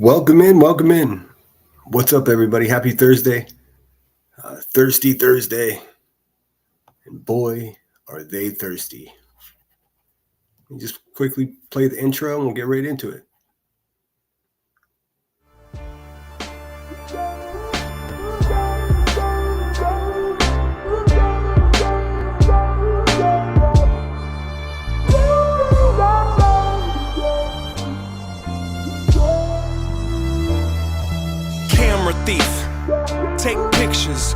Welcome in, welcome in. What's up, everybody? Happy Thursday. Thirsty Thursday. And boy, are they thirsty. Let me just quickly play the intro and we'll get right into it. Camera thief, take pictures,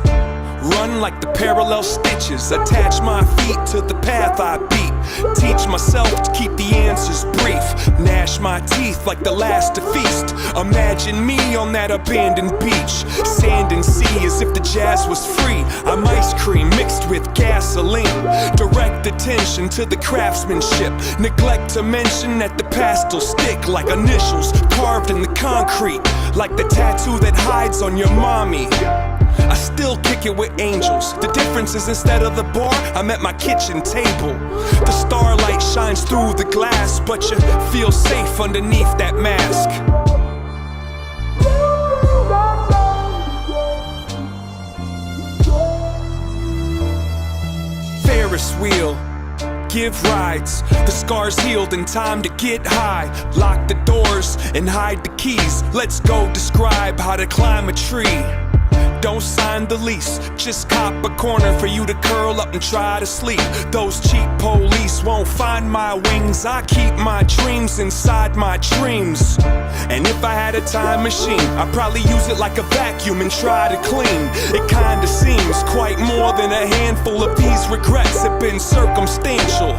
run like the parallel stitches, attach my feet to the path I beat, teach myself to keep the answers brief, gnash my teeth like the last to feast, imagine me on that abandoned beach, sand and sea as if the jazz was free, I'm ice cream mixed with gasoline, direct attention to the craftsmanship, neglect to mention that the past will stick like initials carved in the concrete, like the tattoo that hides on your mommy. I still kick it with angels. The difference is instead of the bar, I'm at my kitchen table. The starlight shines through the glass, but you feel safe underneath that mask. Ferris wheel, give rides, the scars healed and time to get high. Lock the doors and hide the keys. Let's go describe how to climb a tree. Don't sign the lease, just cop a corner for you to curl up and try to sleep. Those cheap police won't find my wings. I keep my dreams inside my dreams. And if I had a time machine, I'd probably use it like a vacuum and try to clean. It kinda seems quite more than a handful of these regrets have been circumstantial.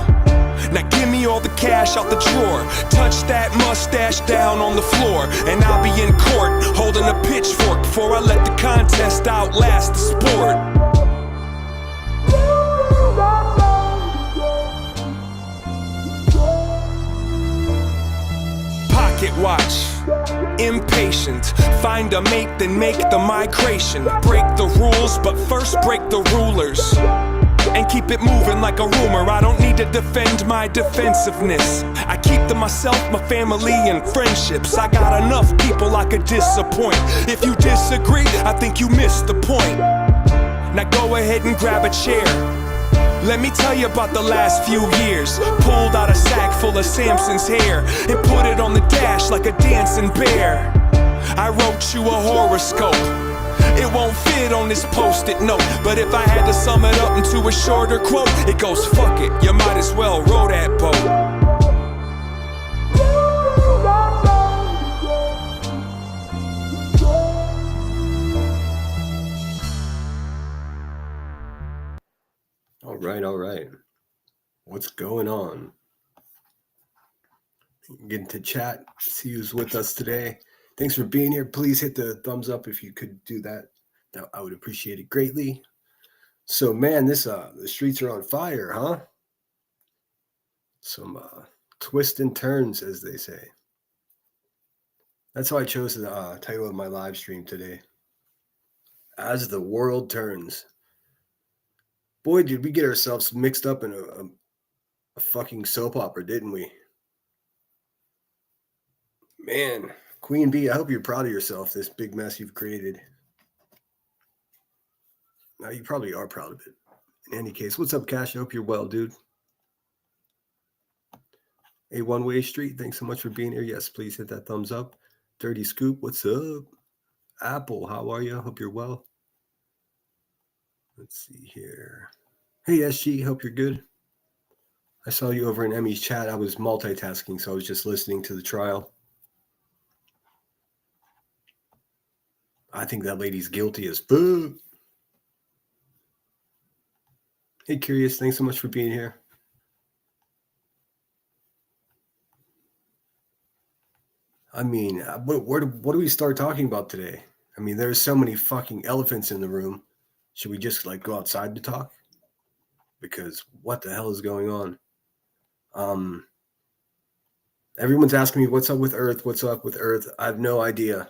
Now give me all the cash out the drawer, touch that mustache down on the floor, and I'll be in court holding a pitchfork before I let the contest outlast the sport. Pocket watch, impatient, find a mate then make the migration. Break the rules but first break the rulers and keep it moving like a rumor. I don't need to defend my defensiveness. I keep to myself, my family, and friendships. I got enough people I could disappoint. If you disagree, I think you missed the point. Now go ahead and grab a chair. Let me tell you about the last few years. Pulled out a sack full of Samson's hair and put it on the dash like a dancing bear. I wrote you a horoscope. It won't fit on this post-it note, but if I had to sum it up into a shorter quote, it goes, fuck it, you might as well row that boat. All right. What's going on? Get into chat, see who's with us today. Thanks for being here. Please hit the thumbs up if you could do that. I would appreciate it greatly. So, man, the streets are on fire, huh? Some twists and turns, as they say. That's how I chose the title of my live stream today. As the world turns. Boy, did we get ourselves mixed up in a fucking soap opera, didn't we? Man, Queen Bee, I hope you're proud of yourself, this big mess you've created. Now, you probably are proud of it. In any case, what's up, Cash? I hope you're well, dude. A One-Way Street, thanks so much for being here. Yes, please hit that thumbs up. Dirty Scoop, what's up? Apple, how are you? Hope you're well. Let's see here. Hey, SG, hope you're good. I saw you over in Emmy's chat. I was multitasking, so I was just listening to the trial. I think that lady's guilty as fuck. Hey, Curious, thanks so much for being here. I mean, what do we start talking about today? I mean, there's so many fucking elephants in the room. Should we just go outside to talk? Because what the hell is going on? Everyone's asking me what's up with Earth. What's up with Earth? I have no idea.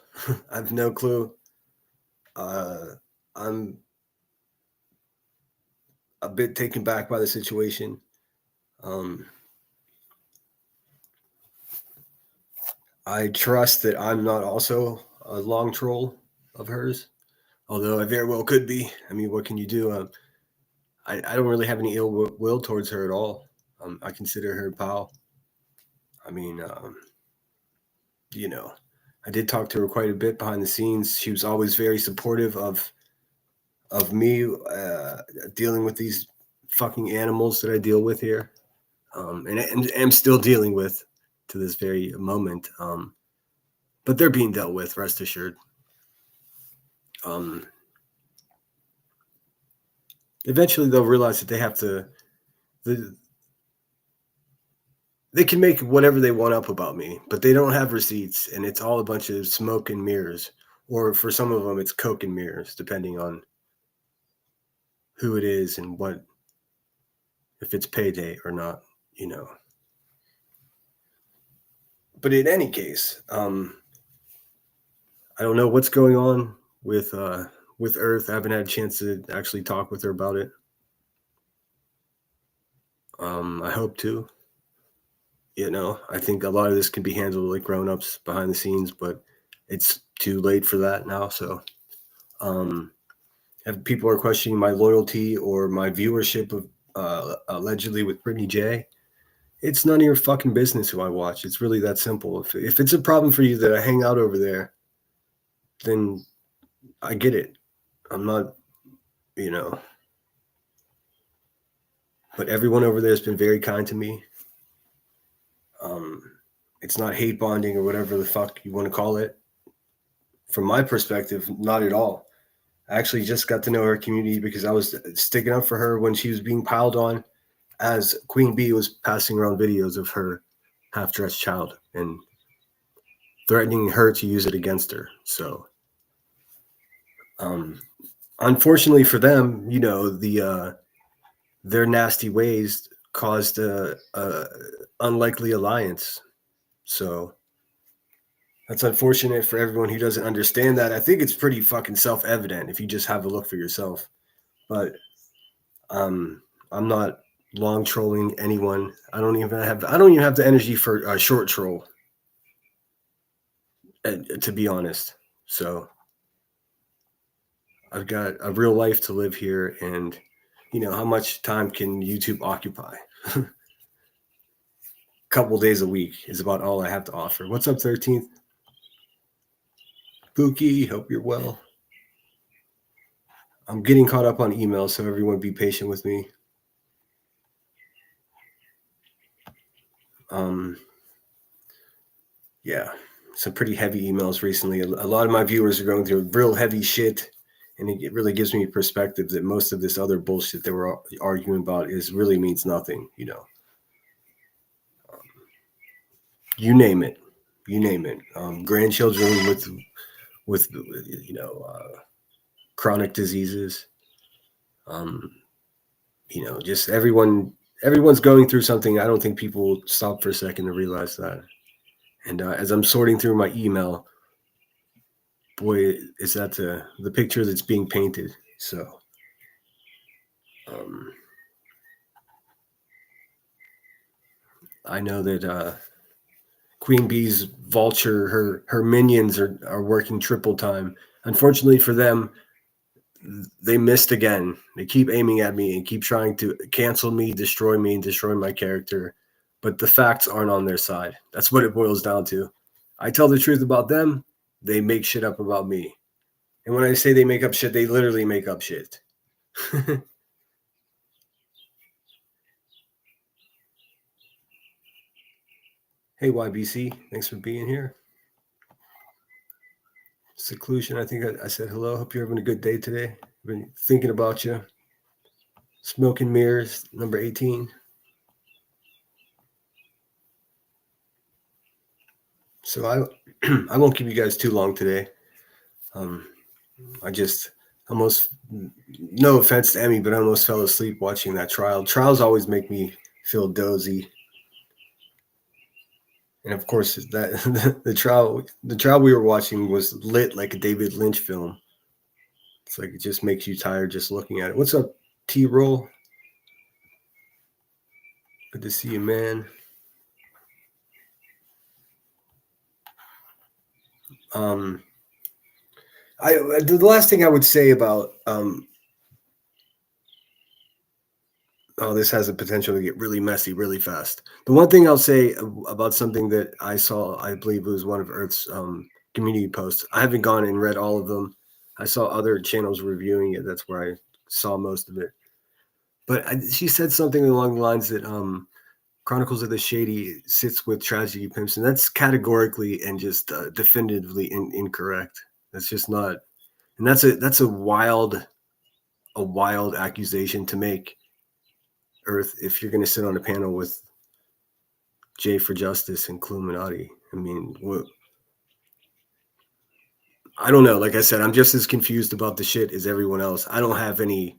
I have no clue. I'm a bit taken back by the situation. I trust that I'm not also a long troll of hers, although I very well could be. I mean, what can you do? I don't really have any ill will towards her at all. I consider her a pal. I mean, you know, I did talk to her quite a bit behind the scenes. She was always very supportive of me dealing with these fucking animals that I deal with here, and am still dealing with to this very moment. But they're being dealt with, rest assured. Eventually, they'll realize that they have to. They can make whatever they want up about me, but they don't have receipts, and it's all a bunch of smoke and mirrors. Or for some of them, it's coke and mirrors, depending on who it is and what, if it's payday or not, you know. But in any case, I don't know what's going on with Earth. I haven't had a chance to actually talk with her about it. I hope to. You know, I think a lot of this can be handled like grown-ups behind the scenes, but it's too late for that now. So, if people are questioning my loyalty or my viewership of allegedly with Brittany J, it's none of your fucking business who I watch. It's really that simple. If it's a problem for you that I hang out over there, then I get it. I'm not, you know, but everyone over there has been very kind to me. It's not hate bonding or whatever the fuck you want to call it. From my perspective, not at all. I actually just got to know her community because I was sticking up for her when she was being piled on as Queen Bee was passing around videos of her half-dressed child and threatening her to use it against her. So, unfortunately for them, you know, their nasty ways caused a unlikely alliance. So that's unfortunate for everyone who doesn't understand that. I think it's pretty fucking self-evident if you just have a look for yourself. But I'm not long trolling anyone. I don't even have the energy for a short troll, to be honest. So I've got a real life to live here, and you know, how much time can YouTube occupy? Couple days a week is about all I have to offer. What's up, 13th? Pookie, hope you're well. I'm getting caught up on emails, so everyone be patient with me. Yeah, some pretty heavy emails recently. A lot of my viewers are going through real heavy shit, and it really gives me perspective that most of this other bullshit that we're arguing about really means nothing, you know. You name it. Grandchildren with you know, chronic diseases. You know, just everyone's going through something. I don't think people stop for a second to realize that. And as I'm sorting through my email, boy, is that the picture that's being painted. So, I know that Queen Bee's vulture, her minions are working triple time. Unfortunately for them, they missed again. They keep aiming at me and keep trying to cancel me, destroy me, and destroy my character. But the facts aren't on their side. That's what it boils down to. I tell the truth about them. They make shit up about me. And when I say they make up shit, they literally make up shit. Hey, YBC. Thanks for being here. Seclusion. I think I said hello. Hope you're having a good day today. I've been thinking about you. Smoke and Mirrors, number 18. So I won't keep you guys too long today. I just almost, no offense to Emmy, but I almost fell asleep watching that trial. Trials always make me feel dozy. And of course, that the trial we were watching was lit like a David Lynch film. It's like it just makes you tired just looking at it. What's up, T-Roll? Good to see you, man. The last thing I would say about this has a potential to get really messy really fast. The one thing I'll say about something that I saw, I believe it was one of Earth's community posts. I haven't gone and read all of them. I saw other channels reviewing it. That's where I saw most of it. But she said something along the lines that Chronicles of the Shady sits with Tragedy Pimps, and that's categorically and just definitively incorrect. That's just not, and that's a wild accusation to make, Earth, if you're going to sit on a panel with Jay for Justice and Cluminati. I mean, I don't know. Like I said, I'm just as confused about the shit as everyone else. I don't have any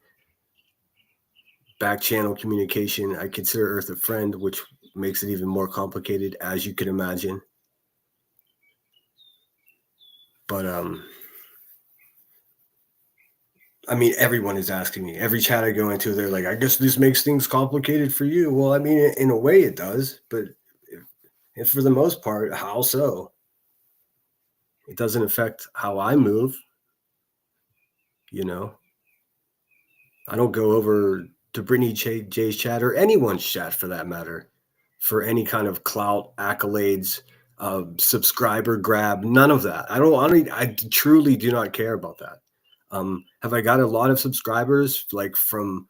back channel communication. I consider Earth a friend, which makes it even more complicated, as you could imagine. But I mean, everyone is asking me. Every chat I go into, they're like, I guess this makes things complicated for you. Well, I mean, in a way it does, but if for the most part, how so? It doesn't affect how I move. You know, I don't go over to Brittany J's chat or anyone's chat for that matter for any kind of clout, accolades, subscriber grab, none of that. I truly do not care about that. Have I got a lot of subscribers like from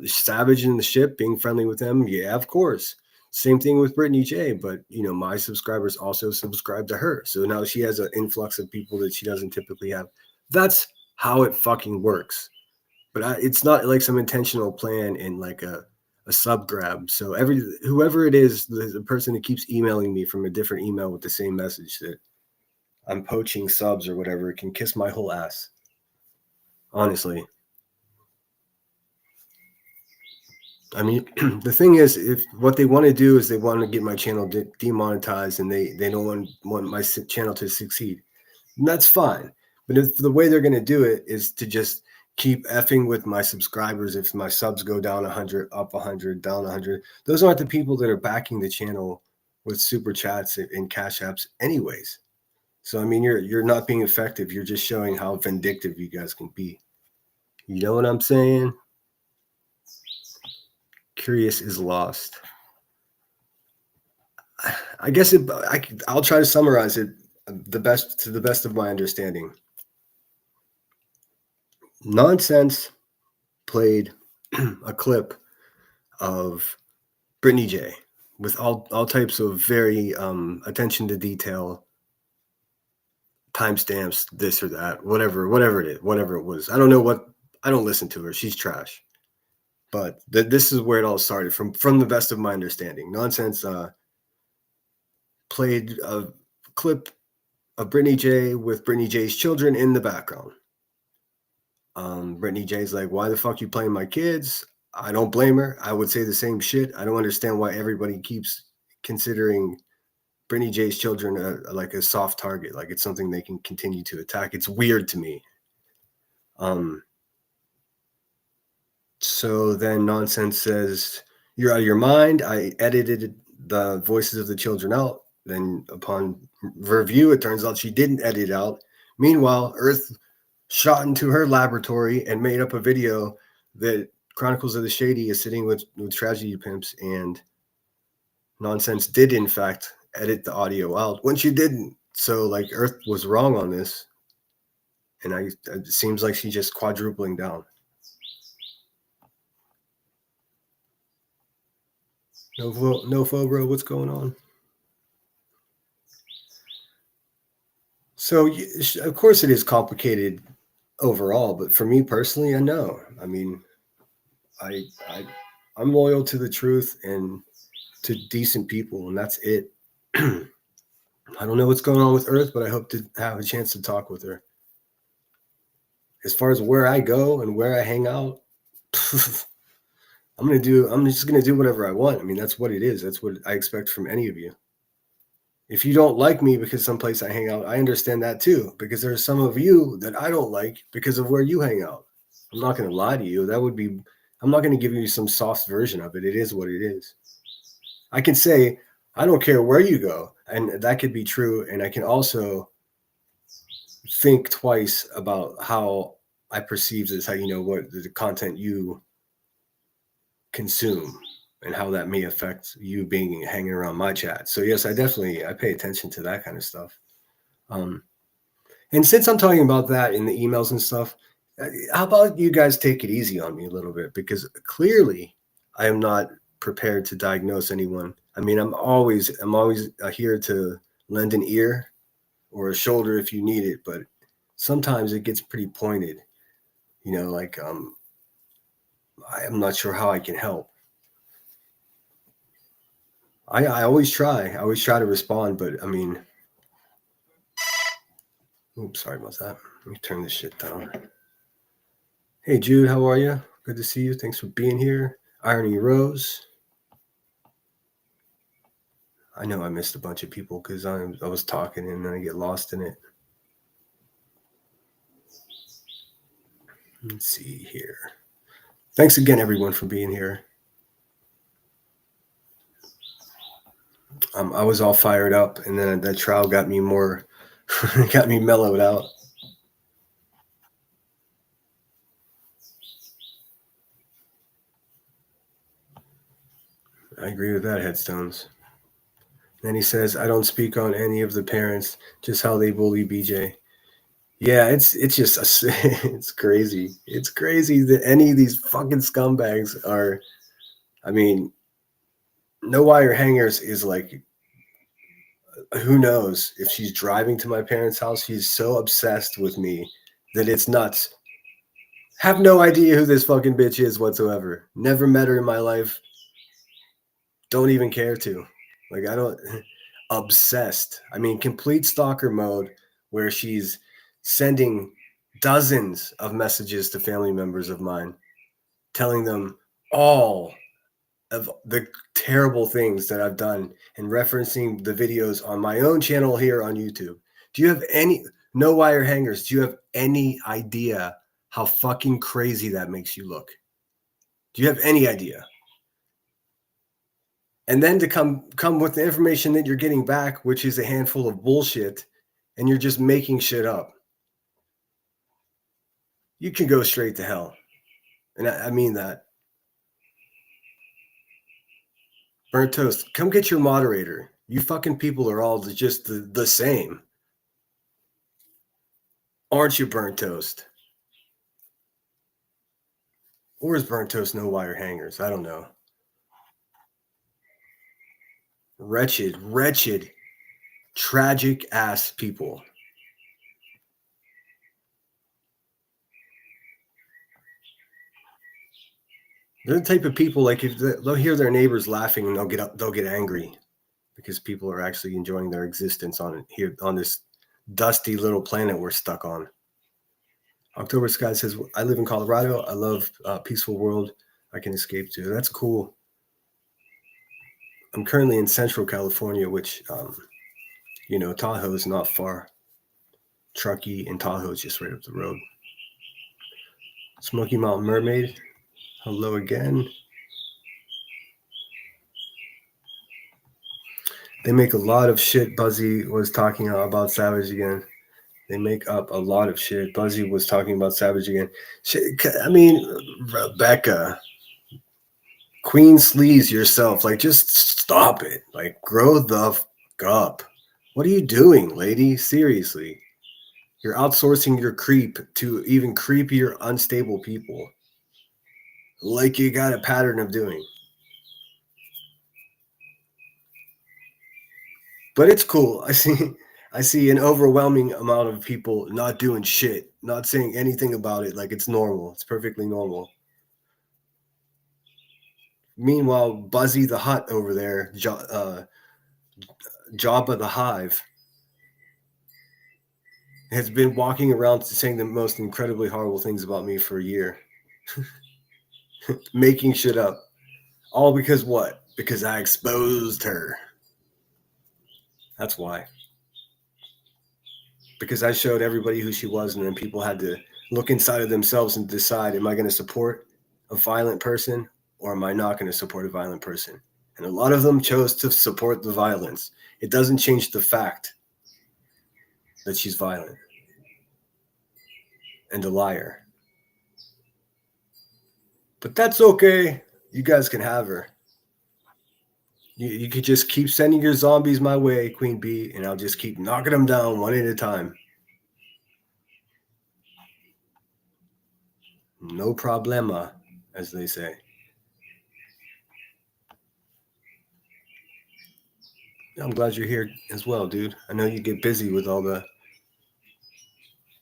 Savage and the Ship, being friendly with them? Yeah, of course. Same thing with Brittany J, but you know, my subscribers also subscribe to her. So now she has an influx of people that she doesn't typically have. That's how it fucking works. But it's not like some intentional plan in like a sub grab. So whoever it is, the person that keeps emailing me from a different email with the same message that I'm poaching subs or whatever, can kiss my whole ass. Honestly. I mean, the thing is, if what they want to do is they want to get my channel demonetized and they don't want my channel to succeed, and that's fine. But if the way they're going to do it is to just keep effing with my subscribers, if my subs go down 100, up 100, down 100, those aren't the people that are backing the channel with super chats and cash apps anyways. So, I mean, you're not being effective. You're just showing how vindictive you guys can be. You know what I'm saying? Curious is lost. I guess I'll try to summarize it to the best of my understanding. Nonsense played a clip of Brittany J with all types of very attention to detail, timestamps, this or that, whatever it was. I don't know what. I don't listen to her. She's trash. But this is where it all started from the best of my understanding. Nonsense played a clip of Brittany J with Brittany J's children in the background. Brittany J's like, why the fuck you playing my kids? I don't blame her. I would say the same shit. I don't understand why everybody keeps considering Brittany J's children like a soft target, like it's something they can continue to attack. It's weird to me. So then Nonsense says, you're out of your mind. I edited the voices of the children out. Then upon review, it turns out she didn't edit it out. Meanwhile, Earth shot into her laboratory and made up a video that Chronicles of the Shady is sitting with Tragedy Pimps, and Nonsense did in fact edit the audio out when she didn't. So like Earth was wrong on this, and it seems like she's just quadrupling down. No bro, what's going on? So of course it is complicated overall, but for me personally, I know. I mean, I'm loyal to the truth and to decent people, and that's it. I don't know what's going on with Earth, but I hope to have a chance to talk with her. As far as where I go and where I hang out, I'm just gonna do whatever I want. I mean, that's what it is. That's what I expect from any of you. If you don't like me because someplace I hang out, I understand that too, because there's some of you that I don't like because of where you hang out. I'm not going to lie to you. I'm not going to give you some soft version of it. It is what it is. I can say, I don't care where you go. And that could be true. And I can also think twice about how I perceive this, how what the content you consume and how that may affect you being hanging around my chat. So yes, I pay attention to that kind of stuff. And since I'm talking about that in the emails and stuff, how about you guys take it easy on me a little bit, because clearly I am not prepared to diagnose anyone. I mean, I'm always here to lend an ear or a shoulder if you need it, but sometimes it gets pretty pointed. Like I'm not sure how I can help. I always try. I always try to respond, but I mean, oops, sorry about that. Let me turn this shit down. Hey, Jude, how are you? Good to see you. Thanks for being here. Irony Rose. I know I missed a bunch of people because I was talking and then I get lost in it. Let's see here. Thanks again, everyone, for being here. I was all fired up, and then that trial got me got me mellowed out. I agree with that, Headstones. Then he says, I don't speak on any of the parents, just how they bully BJ. Yeah, it's just it's crazy. It's crazy that any of these fucking scumbags are. I mean, No Wire Hangers is like, who knows if she's driving to my parents' house. She's so obsessed with me that it's nuts. Have no idea who this fucking bitch is whatsoever. Never met her in my life. Don't even care to. Like, I don't. Obsessed. I mean, complete stalker mode, where she's sending dozens of messages to family members of mine, telling them all of the terrible things that I've done and referencing the videos on my own channel here on YouTube. Do you have any, No Wire Hangers, do you have any idea how fucking crazy that makes you look? Do you have any idea? And then to come with the information that you're getting back, which is a handful of bullshit, and you're just making shit up. You can go straight to hell. And I mean that. Burnt Toast, come get your moderator. You fucking people are all just the same. Aren't you, Burnt Toast? Or is Burnt Toast No Wire Hangers? I don't know. Wretched, tragic ass people. They're the type of people, like, if they'll hear their neighbors laughing and they'll get angry because people are actually enjoying their existence on this dusty little planet we're stuck on. October Sky says, I live in Colorado. I love a peaceful world I can escape to. That's cool. I'm currently in Central California, which, Tahoe is not far. Truckee and Tahoe is just right up the road. Smoky Mountain Mermaid, hello again. They make a lot of shit. Buzzy was talking about Savage again. They make up a lot of shit. Buzzy was talking about Savage again. Shit, I mean, Rebecca, Queen Sleaze yourself. Like, just stop it. Like, grow the fuck up. What are you doing, lady? Seriously. You're outsourcing your creep to even creepier, unstable people. Like you got a pattern of doing. But it's cool. I see an overwhelming amount of people not doing shit, not saying anything about it. Like, it's normal. It's perfectly normal. Meanwhile, Buzzy the Hutt over there, Jabba the Hive, has been walking around saying the most incredibly horrible things about me for a year. Making shit up. All because what? Because I exposed her. That's why. Because I showed everybody who she was, and then people had to look inside of themselves and decide, am I going to support a violent person or am I not going to support a violent person? And a lot of them chose to support the violence. It doesn't change the fact that she's violent. and a liar. But that's okay. You guys can have her. You could just keep sending your zombies my way, Queen Bee, and I'll just keep knocking them down one at a time. No problema, as they say. I'm glad you're here as well, dude. I know you get busy with all the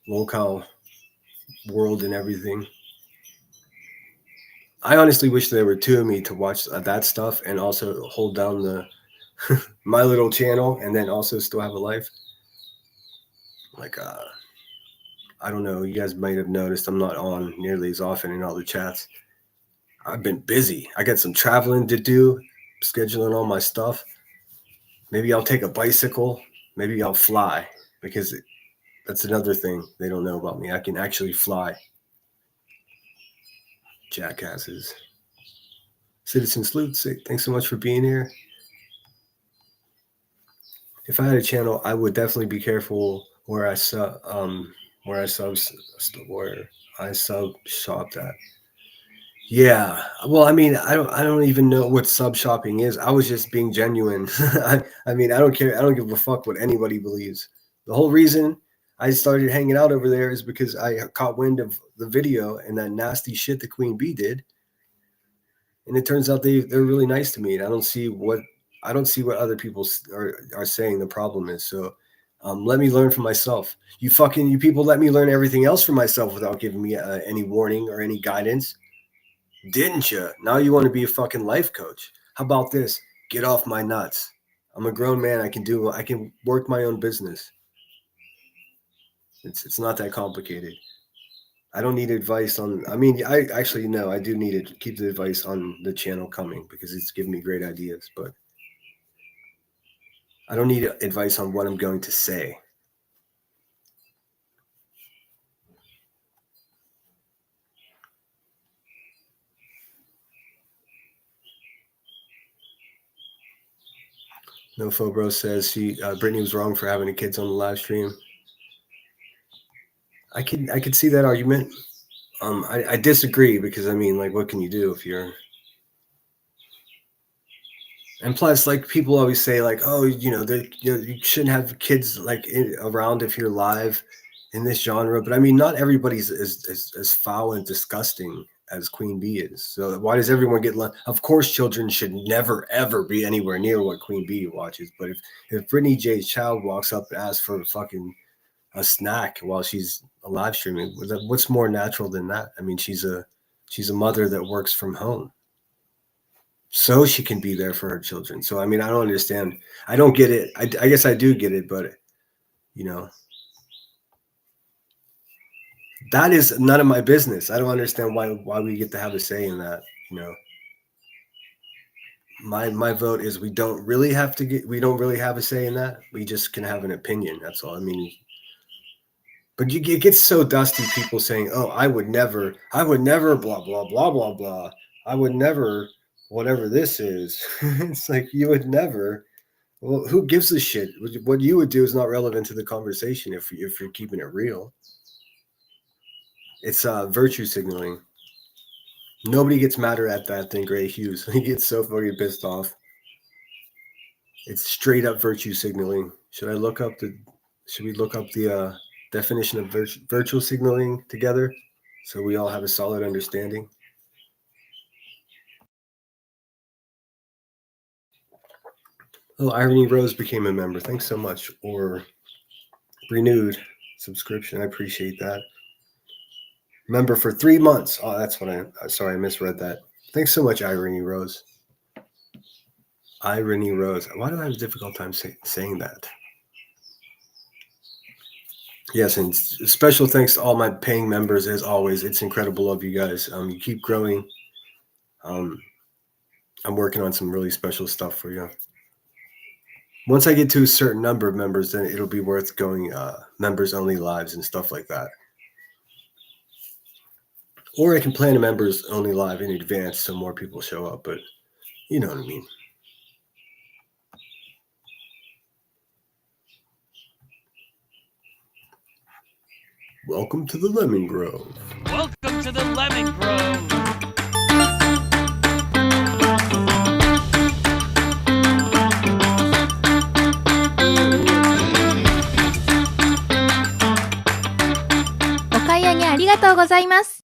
local world and everything. I honestly wish there were two of me to watch that stuff and also hold down the my little channel and then also still have a life. Like, I don't know. You guys might have noticed I'm not on nearly as often in all the chats. I've been busy. I got some traveling to do, scheduling all my stuff. Maybe I'll take a bicycle. Maybe I'll fly because that's another thing they don't know about me. I can actually fly. Jackasses. Citizen Sleuth, thanks so much for being here. If I had a channel, I would definitely be careful where I sub shopped at. Yeah, well, I mean, I don't even know what sub shopping is. I was just being genuine. I mean, I don't care. I don't give a fuck what anybody believes. The whole reason I started hanging out over there is because I caught wind of the video and that nasty shit the Queen Bee did, and it turns out they're really nice to me. And I don't see what other people are saying the problem is. So let me learn for myself. You people let me learn everything else for myself without giving me any warning or any guidance. Didn't you? Now you want to be a fucking life coach. How about this? Get off my nuts. I'm a grown man. I can work my own business. It's not that complicated. I don't need advice on, I mean, I actually know I do need to keep the advice on the channel coming because it's giving me great ideas, but I don't need advice on what I'm going to say. No Fobro says Brittany was wrong for having the kids on the live stream. I could see that argument. I disagree because I mean, like, what can you do if you're? And plus, like, people always say, like, oh, you shouldn't have kids like around if you're live in this genre. But I mean, not everybody's as foul and disgusting as Queen Bee is. So why does everyone get? Of course, children should never ever be anywhere near what Queen Bee watches. But if Brittany J's child walks up and asks for a snack while she's live streaming, what's more natural than that? I mean, she's a mother that works from home, so she can be there for her children. So I mean, I don't understand. I don't get it. I guess I do get it, but that is none of my business. I don't understand why we get to have a say in that. My vote is we don't really have a say in that. We just can have an opinion. That's all. I mean, but it gets so dusty. People saying, "Oh, I would never, blah blah blah blah blah. I would never, whatever this is." It's like you would never. Well, who gives a shit? What you would do is not relevant to the conversation if you're keeping it real. It's virtue signaling. Nobody gets madder at that than Gray Hughes. He gets so fucking pissed off. It's straight up virtue signaling. Should we look up the definition of virtual signaling together so we all have a solid understanding? Oh, Irony Rose became a member. Thanks so much. Or renewed subscription. I appreciate that. Member for 3 months. Oh, that's what sorry, I misread that. Thanks so much, Irony Rose. Irony Rose. Why do I have a difficult time saying that? Yes, and special thanks to all my paying members as always. It's incredible of you guys. You keep growing. I'm working on some really special stuff for you. Once I get to a certain number of members, then it'll be worth going members only lives and stuff like that. Or I can plan a members only live in advance so more people show up, but you know what I mean. Welcome to the Lemon Grove. Welcome to the Lemon Grove. Aりがとうございます。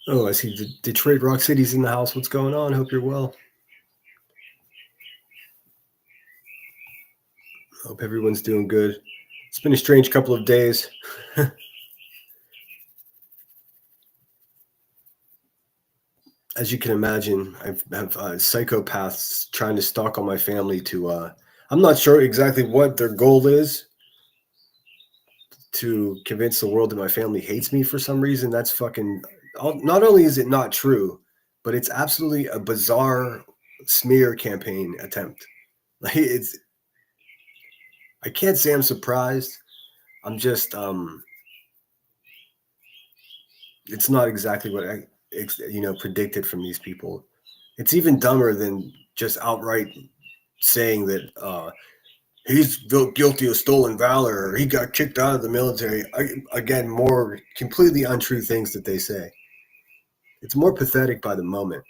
Oh, I see the Detroit Rock City's in the house. What's going on? Hope you're well. Hope everyone's doing good. It's been a strange couple of days. As you can imagine, I have psychopaths trying to stalk on my family to, I'm not sure exactly what their goal is, to convince the world that my family hates me for some reason. That's fucking, not only is it not true, but it's absolutely a bizarre smear campaign attempt. Like I can't say I'm surprised. I'm just, it's not exactly what I, predicted from these people. It's even dumber than just outright saying that he's guilty of stolen valor or he got kicked out of the military. Again, more completely untrue things that they say. It's more pathetic by the moment.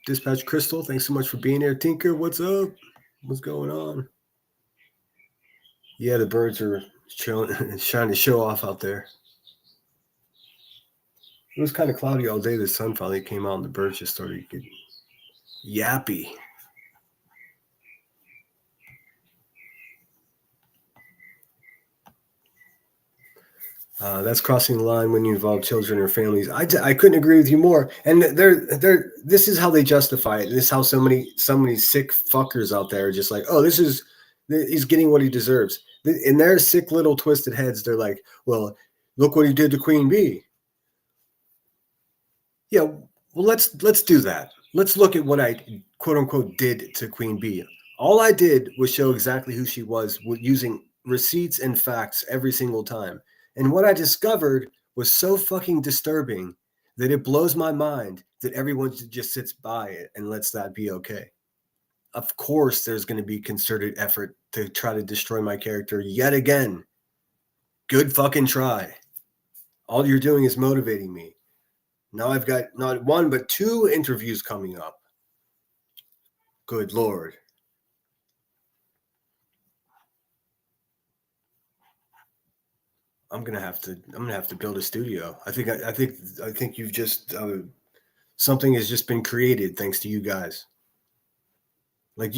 Dispatch Crystal, thanks so much for being here. Tinker, what's up? What's going on? Yeah, the birds are trying to show off out there. It was kind of cloudy all day. The sun finally came out and the birds just started getting yappy. That's crossing the line when you involve children or families. I couldn't agree with you more. And this is how they justify it. This is how so many sick fuckers out there are just like, oh, he's getting what he deserves. In their sick little twisted heads, they're like, well, look what he did to Queen Bee. Yeah, well, let's do that. Let's look at what I quote unquote did to Queen Bee. All I did was show exactly who she was using receipts and facts every single time. And what I discovered was so fucking disturbing that it blows my mind that everyone just sits by it and lets that be okay. Of course, there's going to be concerted effort to try to destroy my character yet again. Good fucking try. All you're doing is motivating me. Now I've got not one, but 2 interviews coming up. Good Lord. I'm gonna have to build a studio. I think you've just something has just been created thanks to you guys. Like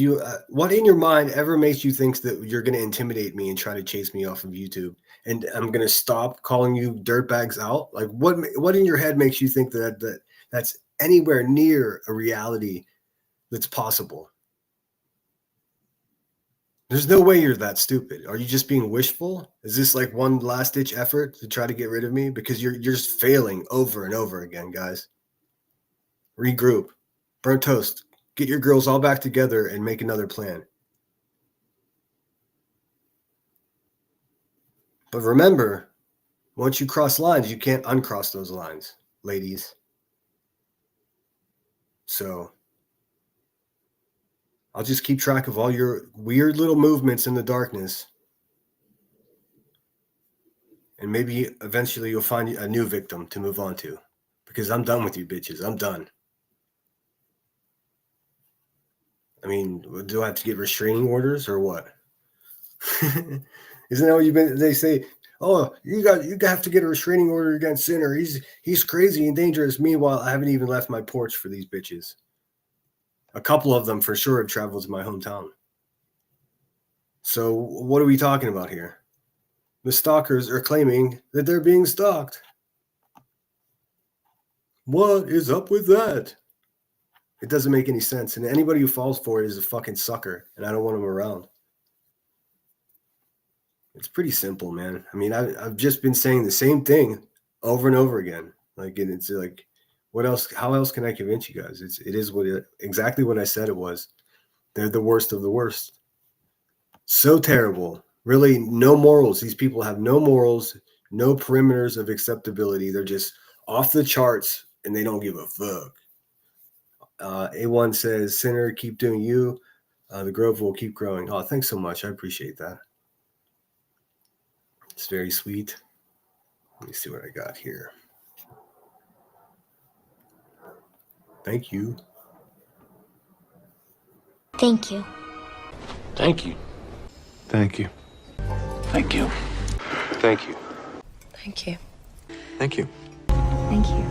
what in your mind ever makes you think that you're gonna intimidate me and try to chase me off of YouTube? And I'm gonna stop calling you dirtbags out? Like what in your head makes you think that's anywhere near a reality that's possible? There's no way you're that stupid. Are you just being wishful? Is this like one last ditch effort to try to get rid of me? Because you're just failing over and over again, guys. Regroup. Burnt toast. Get your girls all back together and make another plan. But remember, once you cross lines, you can't uncross those lines, ladies. So I'll just keep track of all your weird little movements in the darkness. And maybe eventually you'll find a new victim to move on to. Because I'm done with you bitches. I'm done. I mean, do I have to get restraining orders or what? Isn't that what they say? Oh, you have to get a restraining order against Sinner. He's crazy and dangerous. Meanwhile, I haven't even left my porch for these bitches. A couple of them for sure have traveled to my hometown. So what are we talking about here? The stalkers are claiming that they're being stalked. What is up with that? It doesn't make any sense. And anybody who falls for it is a fucking sucker. And I don't want them around. It's pretty simple, man. I mean, I've just been saying the same thing over and over again. Like, and it's like, what else? How else can I convince you guys? It is exactly what I said it was. They're the worst of the worst. So terrible. Really, no morals. These people have no morals, no perimeters of acceptability. They're just off the charts, and they don't give a fuck. A1 says, Sinner, keep doing you. The Grove will keep growing. Oh, thanks so much. I appreciate that. It's very sweet. Let me see what I got here. Thank you. Thank you. Thank you. Thank you. Thank you. Thank you. Thank you. Thank you. Thank you.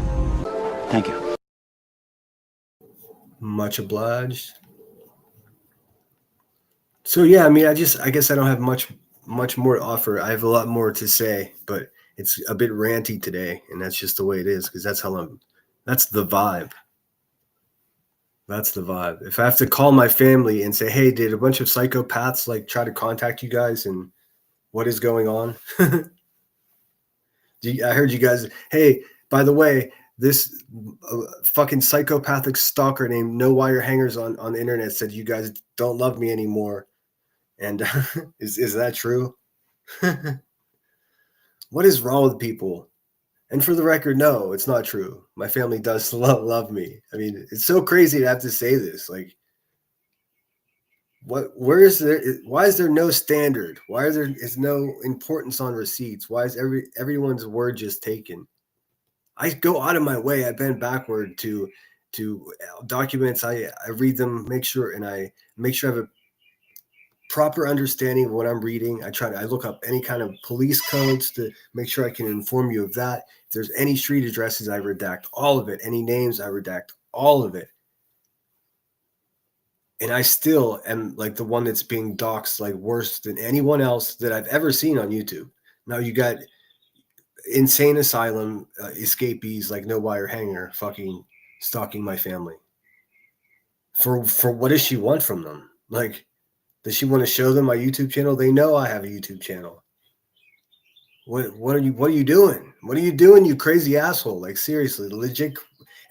Thank you. Much obliged. So yeah, I mean, I guess I don't have much more to offer. I have a lot more to say, but it's a bit ranty today, and that's just the way it is because that's the vibe. That's the vibe. If I have to call my family and say, "Hey, did a bunch of psychopaths like try to contact you guys, and what is going on?" I heard you guys. Hey, by the way, this fucking psychopathic stalker named No Wire Hangers on the internet said you guys don't love me anymore. And is that true? What is wrong with people? And for the record, no, it's not true. My family does love me. I mean, it's so crazy to have to say this. Like, where is there? Why is there no standard? Why is no importance on receipts? Why is everyone's word just taken? I go out of my way. I bend backward to documents. I read them, make sure I have a proper understanding of what I'm reading. I look up any kind of police codes to make sure I can inform you of that. If there's any street addresses, I redact all of it. Any names, I redact all of it. And I still am like the one that's being doxxed like worse than anyone else that I've ever seen on YouTube. Now you got insane asylum escapees like No Wire Hanger fucking stalking my family. For what does she want from them? Like, does she want to show them my YouTube channel? They know I have a YouTube channel. What are you doing? What are you doing, you crazy asshole? Like, seriously, legit.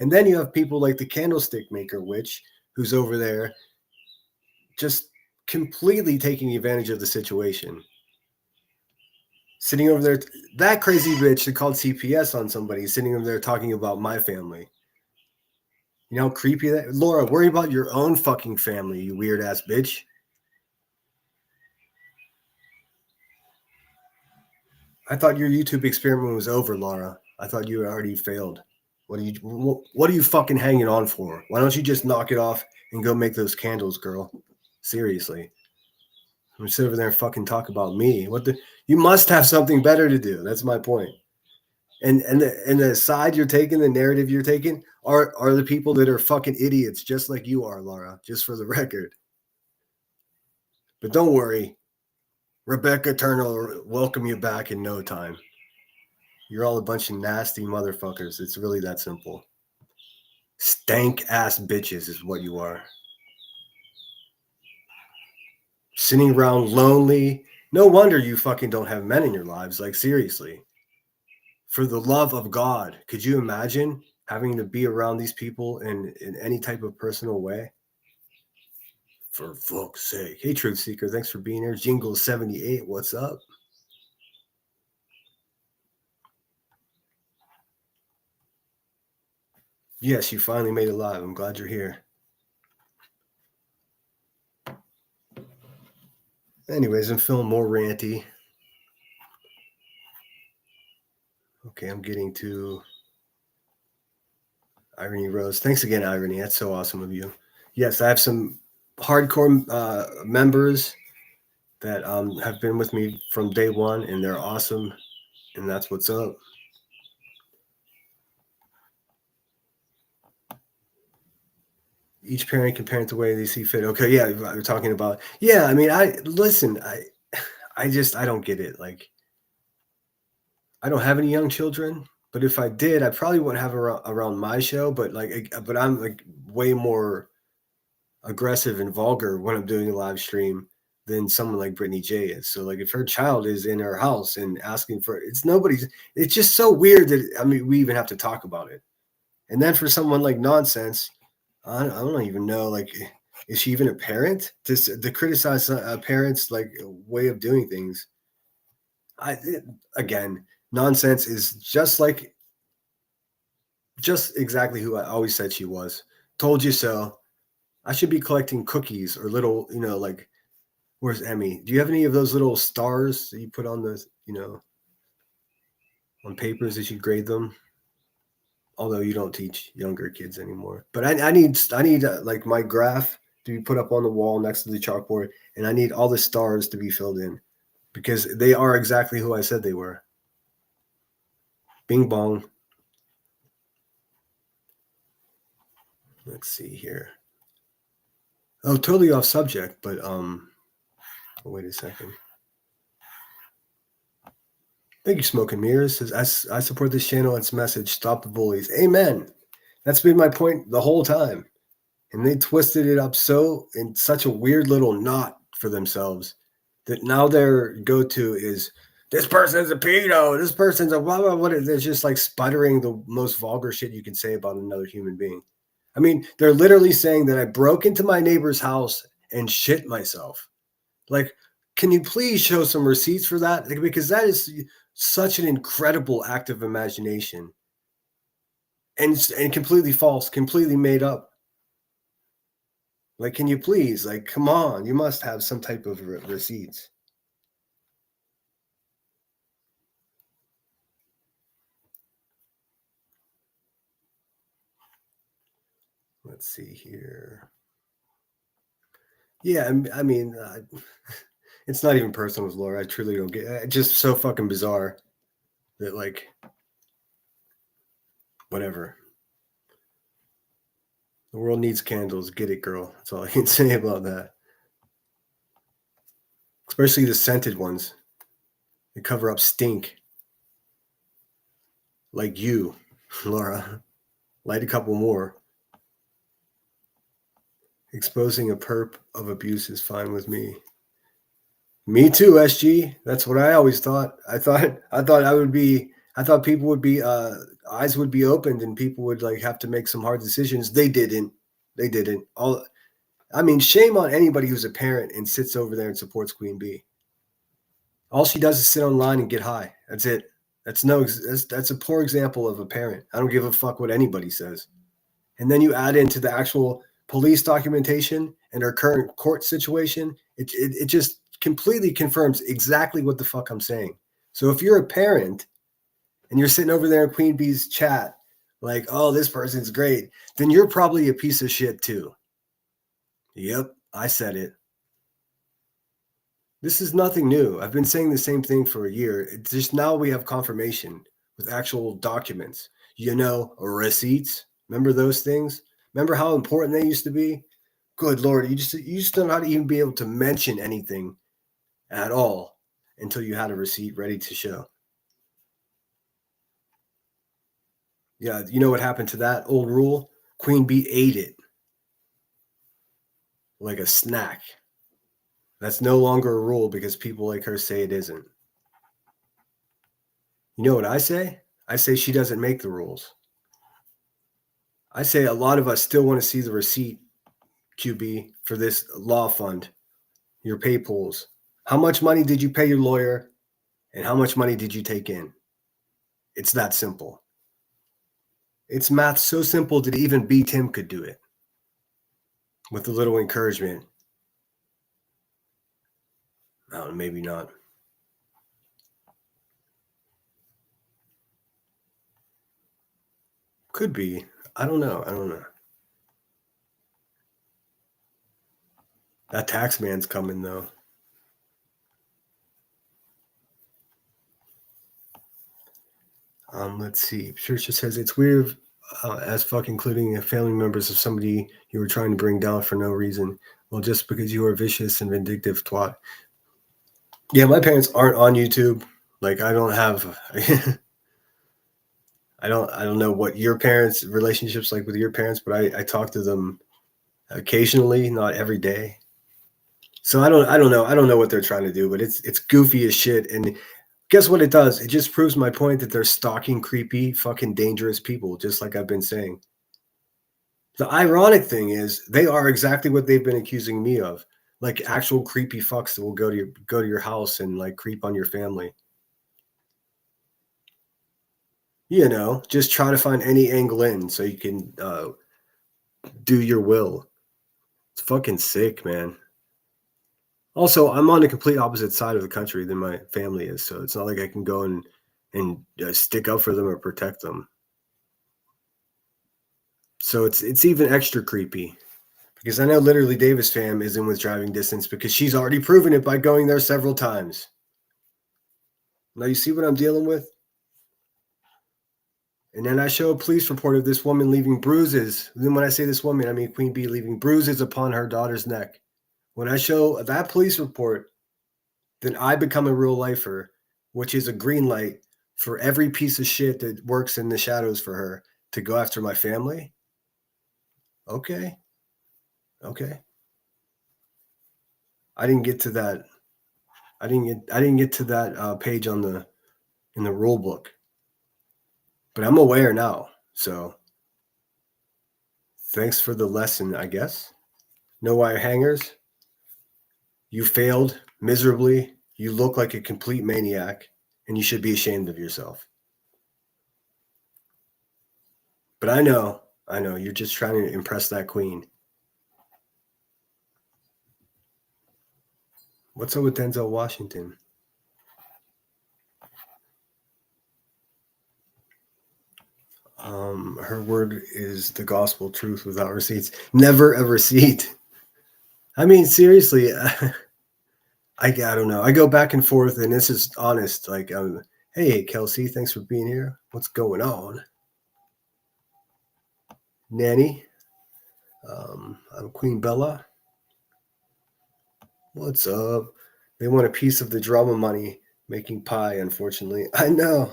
And then you have people like the Candlestick Maker witch who's over there just completely taking advantage of the situation. Sitting over there, that crazy bitch that called CPS on somebody, sitting over there talking about my family. You know how creepy that? Laura, worry about your own fucking family, you weird ass bitch. I thought your YouTube experiment was over, Laura. I thought you already failed. What are you fucking hanging on for? Why don't you just knock it off and go make those candles, girl? Seriously. I'm sit over there and fucking talk about me. You must have something better to do. That's my point. And the side you're taking, the narrative you're taking, are the people that are fucking idiots, just like you are, Laura, just for the record. But don't worry. Rebecca Turner will welcome you back in no time. You're all a bunch of nasty motherfuckers. It's really that simple. Stank ass bitches is what you are. Sitting around lonely. No wonder you fucking don't have men in your lives. Like, seriously. For the love of God, could you imagine having to be around these people in any type of personal way? For fuck's sake. Hey, Truth Seeker, thanks for being here. Jingle 78, what's up? Yes, you finally made it live. I'm glad you're here. Anyways, I'm feeling more ranty. Okay, I'm getting to Irony Rose. Thanks again, Irony. That's so awesome of you. Yes, I have some hardcore members that have been with me from day one, and they're awesome, and that's what's up. Each parent can parent the way they see fit. Okay, yeah, we're talking about. Yeah, I mean, I don't get it. Like, I don't have any young children, but if I did, I probably wouldn't have around my show. But I'm like way more aggressive and vulgar when I'm doing a live stream than someone like Brittany J is. So like if her child is in her house and asking for it's just so weird that we even have to talk about it. And then for someone like Nonsense, I don't even know, like, is she even a parent to criticize a parent's like way of doing things? Again, Nonsense is just exactly who I always said she was. Told you so. I should be collecting cookies or little, like, where's Emmy? Do you have any of those little stars that you put on the, on papers as you grade them? Although you don't teach younger kids anymore. But I need like my graph to be put up on the wall next to the chalkboard, and I need all the stars to be filled in because they are exactly who I said they were. Bing bong. Let's see here. Oh, totally off subject, but wait a second. Thank you, Smoke and Mirrors. Says, I support this channel. Its message: stop the bullies. Amen. That's been my point the whole time, and they twisted it up in such a weird little knot for themselves that now their go-to is this person's a pedo. This person's a blah blah. What? They're just like sputtering the most vulgar shit you can say about another human being. I mean, they're literally saying that I broke into my neighbor's house and shit myself. Like, can you please show some receipts for that? Like, because that is such an incredible act of imagination and completely false, completely made up. Like, can you please, like, come on, you must have some type of receipts. Let's see here. Yeah, I mean, it's not even personal with Laura. I truly don't get it. It's just so fucking bizarre that, like, whatever. The world needs candles. Get it, girl. That's all I can say about that. Especially the scented ones. They cover up stink. Like you, Laura. Light a couple more. Exposing a perp of abuse is fine with me. Me too, SG. That's what I always thought. I thought people would be eyes would be opened and people would like have to make some hard decisions. They didn't. I mean, shame on anybody who's a parent and sits over there and supports Queen Bee. All she does is sit online and get high. That's it. That's a poor example of a parent. I don't give a fuck what anybody says. And then you add into the actual police documentation and her current court situation, it just completely confirms exactly what the fuck I'm saying. So if you're a parent and you're sitting over there in Queen Bee's chat, like, oh, this person's great, then you're probably a piece of shit too. Yep, I said it. This is nothing new. I've been saying the same thing for a year. It's just now we have confirmation with actual documents. Receipts. Remember those things? Remember how important they used to be? Good Lord, you just don't know how to even be able to mention anything at all until you had a receipt ready to show. Yeah, you know what happened to that old rule? Queen Bee ate it like a snack. That's no longer a rule because people like her say it isn't. You know what I say? I say she doesn't make the rules. I say a lot of us still want to see the receipt, QB, for this law fund, your pay pools. How much money did you pay your lawyer and how much money did you take in? It's that simple. It's math so simple that even B. Tim could do it with a little encouragement. No, maybe not. Could be. I don't know. That tax man's coming though. Let's see. Church just says it's weird as fuck including family members of somebody you were trying to bring down for no reason. Well, just because you are vicious and vindictive twat. Yeah, my parents aren't on YouTube. Like, I don't have. I don't know what your parents' relationships like with your parents, but I talk to them occasionally, not every day. So I don't know. I don't know what they're trying to do, but it's goofy as shit. And guess what it does? It just proves my point that they're stalking creepy, fucking dangerous people, just like I've been saying. The ironic thing is they are exactly what they've been accusing me of. Like actual creepy fucks that will go to your house and like creep on your family. Just try to find any angle in so you can do your will. It's fucking sick, man. Also, I'm on the complete opposite side of the country than my family is, so it's not like I can go and stick up for them or protect them. So it's even extra creepy because I know literally Davis fam is in with driving distance because she's already proven it by going there several times. Now you see what I'm dealing with? And then I show a police report of this woman leaving bruises. Then when I say this woman, I mean Queen Bee leaving bruises upon her daughter's neck. When I show that police report, then I become a real lifer, which is a green light for every piece of shit that works in the shadows for her to go after my family. Okay. I didn't get to that. I didn't get to that page in the rule book. But I'm aware now. So thanks for the lesson, I guess. No wire hangers. You failed miserably. You look like a complete maniac, and you should be ashamed of yourself. But I know, you're just trying to impress that queen. What's up with Denzel Washington? Her word is the gospel truth without receipts. Never a receipt. I mean, seriously, I don't know. I go back and forth, and this is honest. Like, hey, Kelsey, thanks for being here. What's going on? Nanny, I'm Queen Bella. What's up? They want a piece of the drama money making pie, unfortunately. I know.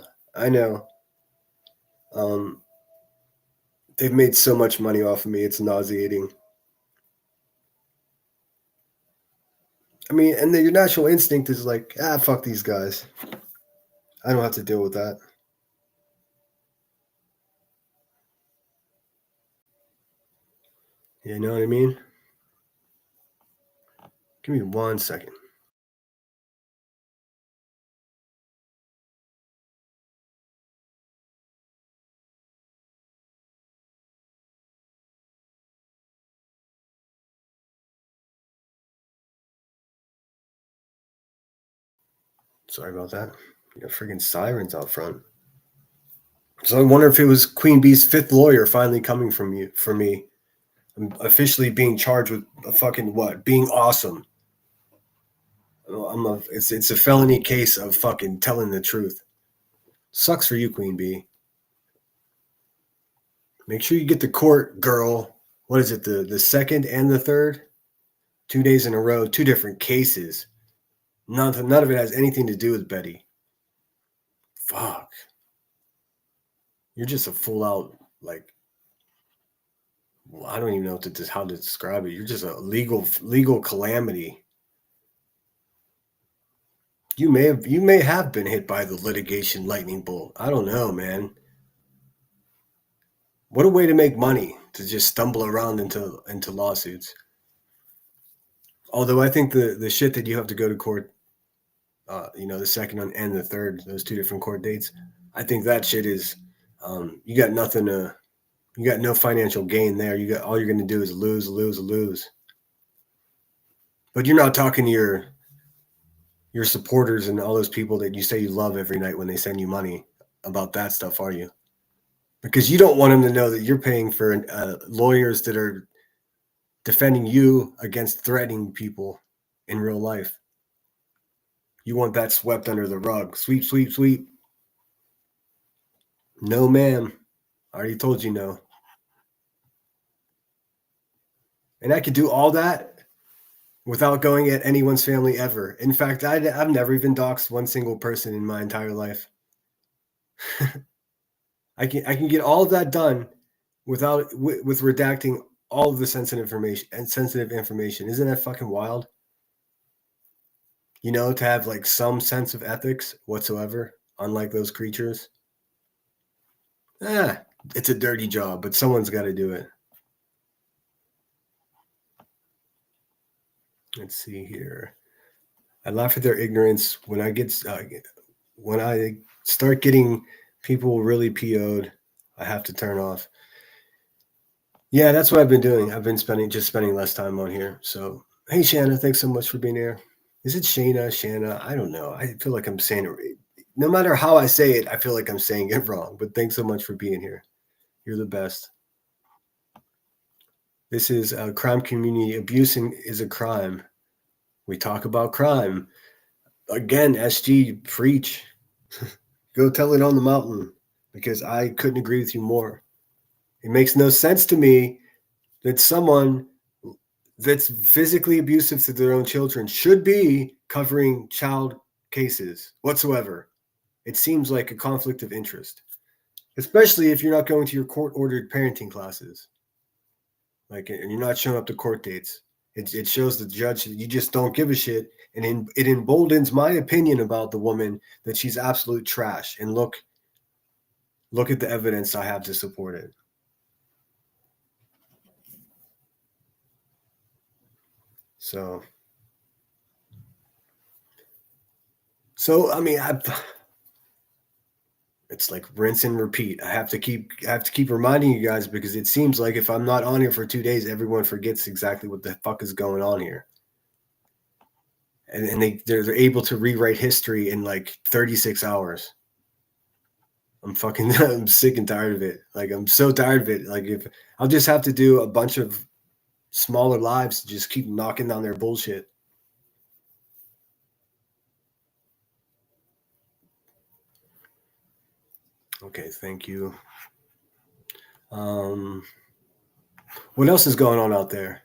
They've made so much money off of me. It's nauseating. I mean, and your natural instinct is like, fuck these guys. I don't have to deal with that. You know what I mean? Give me 1 second. Sorry about that. You got freaking sirens out front. So I wonder if it was Queen Bee's fifth lawyer finally coming for me. I'm officially being charged with a fucking what? Being awesome. It's a felony case of fucking telling the truth. Sucks for you, Queen Bee. Make sure you get to court, girl. What is it? The second and the third? 2 days in a row, 2 different cases. None of it has anything to do with Betty. Fuck. You're just a full out, like, well, I don't even know how to describe it. You're just a legal calamity. You may have been hit by the litigation lightning bolt. I don't know, man. What a way to make money, to just stumble around into lawsuits. Although I think the shit that you have to go to court, the second and the third, those 2 different court dates, I think that shit is, you got no financial gain there. All you're going to do is lose. But you're not talking to your supporters and all those people that you say you love every night when they send you money about that stuff, are you? Because you don't want them to know that you're paying for lawyers that are defending you against threatening people in real life. You want that swept under the rug. Sweep. No, ma'am. I already told you no. And I could do all that without going at anyone's family ever. In fact, I've never even doxed one single person in my entire life. I can get all of that done with redacting all of the sensitive information. Isn't that fucking wild? To have like some sense of ethics whatsoever, unlike those creatures. It's a dirty job, but someone's got to do it. Let's see here. I laugh at their ignorance when I start getting people really PO'd. I have to turn off. Yeah, that's what I've been doing. I've been spending less time on here. So, hey, Shanna, thanks so much for being here. Is it Shana? Shanna? I don't know. I feel like I'm saying it. No matter how I say it, I feel like I'm saying it wrong. But thanks so much for being here. You're the best. This is a crime community. Abusing is a crime. We talk about crime. Again, SG, preach. Go tell it on the mountain because I couldn't agree with you more. It makes no sense to me that someone that's physically abusive to their own children should be covering child cases whatsoever. It seems like a conflict of interest, especially if you're not going to your court-ordered parenting classes. Like, and you're not showing up to court dates. It shows the judge that you just don't give a shit, and it emboldens my opinion about the woman that she's absolute trash. And look at the evidence I have to support it. So I mean, it's like rinse and repeat. I have to keep reminding you guys because it seems like if I'm not on here for 2 days, everyone forgets exactly what the fuck is going on here. And they're able to rewrite history in like 36 hours. I'm sick and tired of it. Like, I'm so tired of it. Like, if I'll just have to do a bunch of smaller lives to just keep knocking down their bullshit. Okay, thank you. What else is going on out there?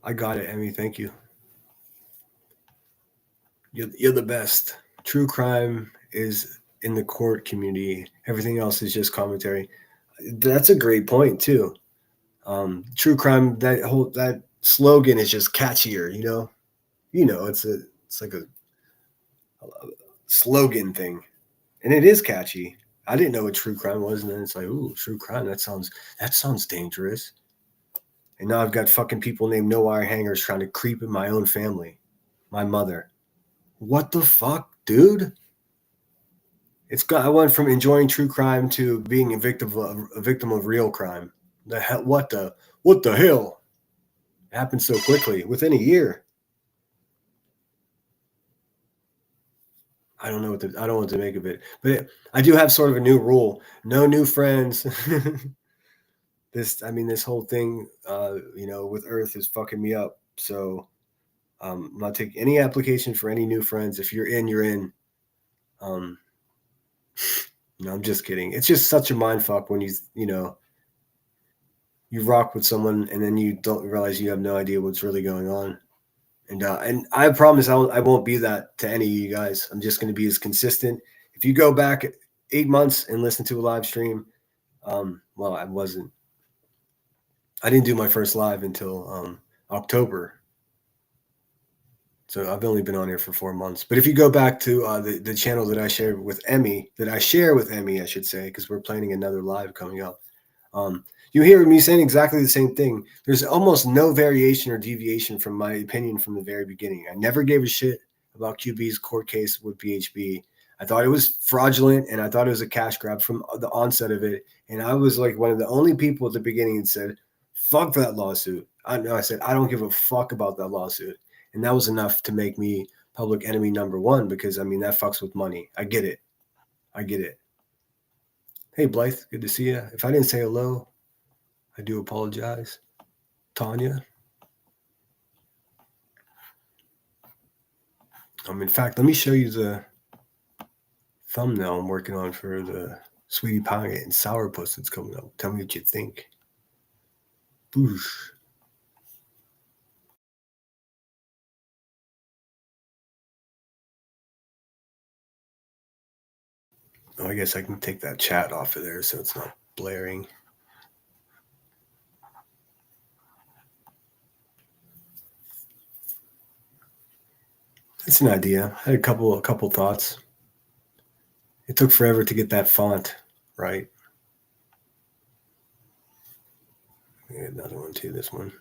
I got it, Emmy. Thank you. You're the best. True crime is in the court community. Everything else is just commentary. That's a great point too. True crime. That slogan is just catchier. It's like a slogan thing, and it is catchy. I didn't know what true crime was, and then it's like, ooh, true crime. That sounds dangerous. And now I've got fucking people named No Wire Hangers trying to creep in my own family, my mother. What the fuck, dude? I went from enjoying true crime to being a victim of real crime. The hell? What the hell? It happened so quickly within a year. I don't know what to make of it, but I do have sort of a new rule: no new friends. This whole thing, with Earth is fucking me up. So I'm not taking any application for any new friends. If you're in, you're in. No, I'm just kidding. It's just such a mind fuck when you rock with someone and then you don't realize you have no idea what's really going on. And I promise I won't be that to any of you guys. I'm just going to be as consistent. If you go back 8 months and listen to a live stream, well, I didn't do my first live until October. So I've only been on here for 4 months. But if you go back to the channel that I share with Emmy, I should say, because we're planning another live coming up, you hear me saying exactly the same thing. There's almost no variation or deviation from my opinion from the very beginning. I never gave a shit about QB's court case with BHB. I thought it was fraudulent, and I thought it was a cash grab from the onset of it. And I was like one of the only people at the beginning that said, fuck that lawsuit. I said, I don't give a fuck about that lawsuit. And that was enough to make me public enemy number one because, that fucks with money. I get it. Hey, Blythe, good to see you. If I didn't say hello, I do apologize. Tanya. In fact, let me show you the thumbnail I'm working on for the Sweetie Pie and Sourpuss that's coming up. Tell me what you think. Boosh. Oh, I guess I can take that chat off of there so it's not blaring. It's an idea. I had a couple thoughts. It took forever to get that font right. Another one too. This one.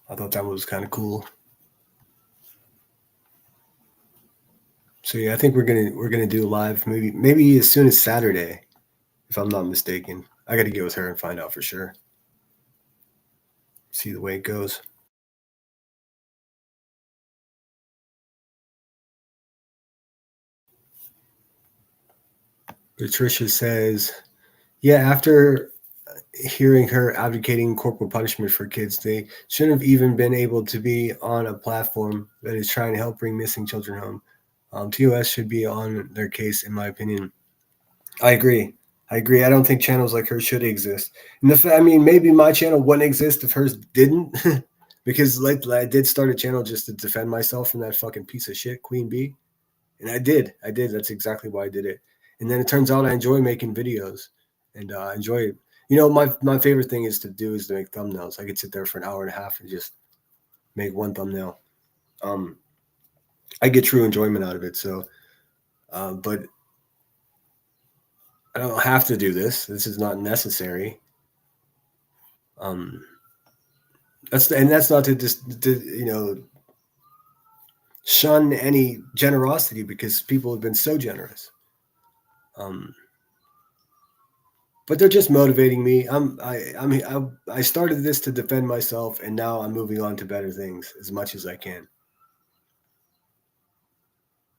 I thought that was kind of cool. So yeah, I think we're gonna do live maybe as soon as Saturday. if I'm not mistaken. I got to get with her and find out for sure. See the way it goes. Patricia says, yeah, after hearing her advocating corporal punishment for kids, they shouldn't have even been able to be on a platform that is trying to help bring missing children home. TOS should be on their case, in my opinion. I agree. I don't think channels like her should exist. And I mean, maybe my channel wouldn't exist if hers didn't, because like I did start a channel just to defend myself from that fucking piece of shit, Queen Bee, and I did. That's exactly why I did it. And then it turns out I enjoy making videos, and I enjoy. You know, my favorite thing is to make thumbnails. I could sit there for an hour and a half and just make one thumbnail. I get true enjoyment out of it. So, but I don't have to do this. This is not necessary. That's not to just shun any generosity, because people have been so generous. But they're just motivating me. I started this to defend myself, and now I'm moving on to better things as much as I can.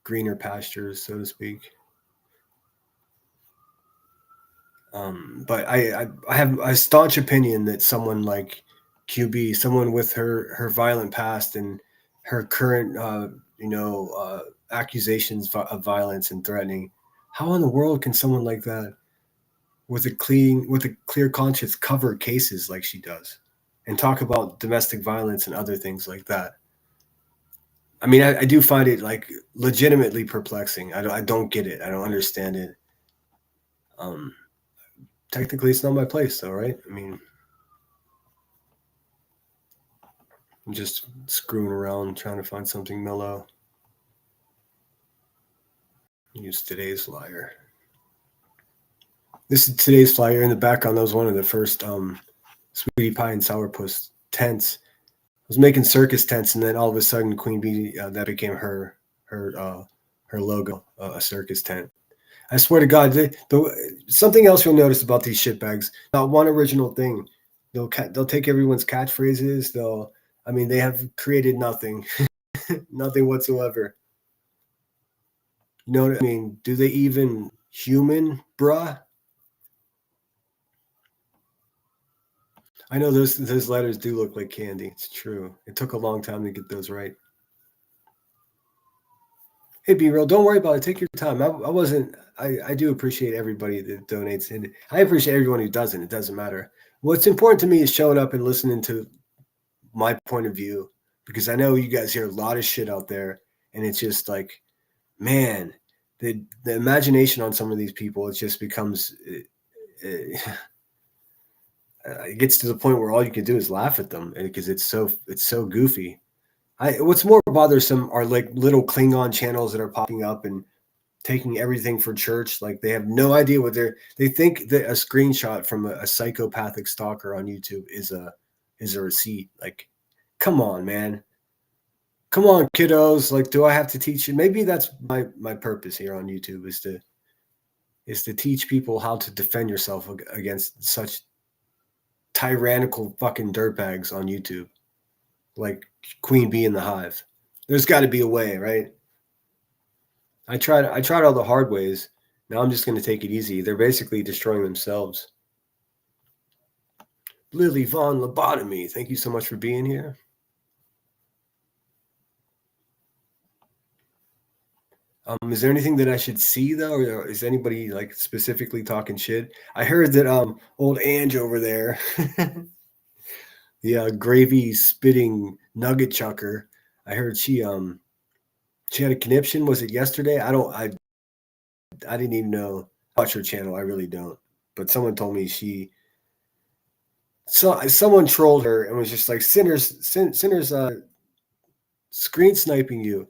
Greener pastures, so to speak. But I have a staunch opinion that someone like QB, someone with her violent past and her current accusations of violence and threatening, how in the world can someone like that with a clear conscience cover cases like she does and talk about domestic violence and other things like that? I mean, I do find it like legitimately perplexing. I don't get it. I don't understand it. Technically, it's not my place, though, right? I mean, I'm just screwing around trying to find something mellow. Use today's flyer. This is today's flyer. In the background, that was one of the first Sweetie Pie and Sourpuss tents. I was making circus tents, and then all of a sudden, Queen Bee, that became her logo, a circus tent. I swear to God, something else you'll notice about these shitbags, not one original thing. They'll take everyone's catchphrases. They have created nothing, nothing whatsoever. You know what I mean? Do they even human, bruh? I know those letters do look like candy. It's true. It took a long time to get those right. Hey, B-Real, don't worry about it. Take your time. I do appreciate everybody that donates, and I appreciate everyone who doesn't. It doesn't matter. What's important to me is showing up and listening to my point of view, because I know you guys hear a lot of shit out there, and it's just like, man, the imagination on some of these people, it just becomes, it gets to the point where all you can do is laugh at them, because it's so goofy. What's more bothersome are like little Klingon channels that are popping up and taking everything for church. Like they have no idea what they think that a screenshot from a psychopathic stalker on YouTube is a receipt. Like, come on, man. Come on, kiddos. Like, do I have to teach you? Maybe that's my purpose here on YouTube is to teach people how to defend yourself against such tyrannical fucking dirtbags on YouTube. Like Queen Bee in the Hive. There's got to be a way, right? I tried all the hard ways. Now I'm just going to take it easy. They're basically destroying themselves. Lily Von Lobotomy, thank you so much for being here. Is there anything that I should see though, or is anybody like specifically talking shit? I heard that old Ange over there, the gravy spitting nugget chucker. I heard she had a conniption. Was it yesterday? I didn't even know. Watch her channel. I really don't. But someone told me someone trolled her and was just like, sinners screen sniping you.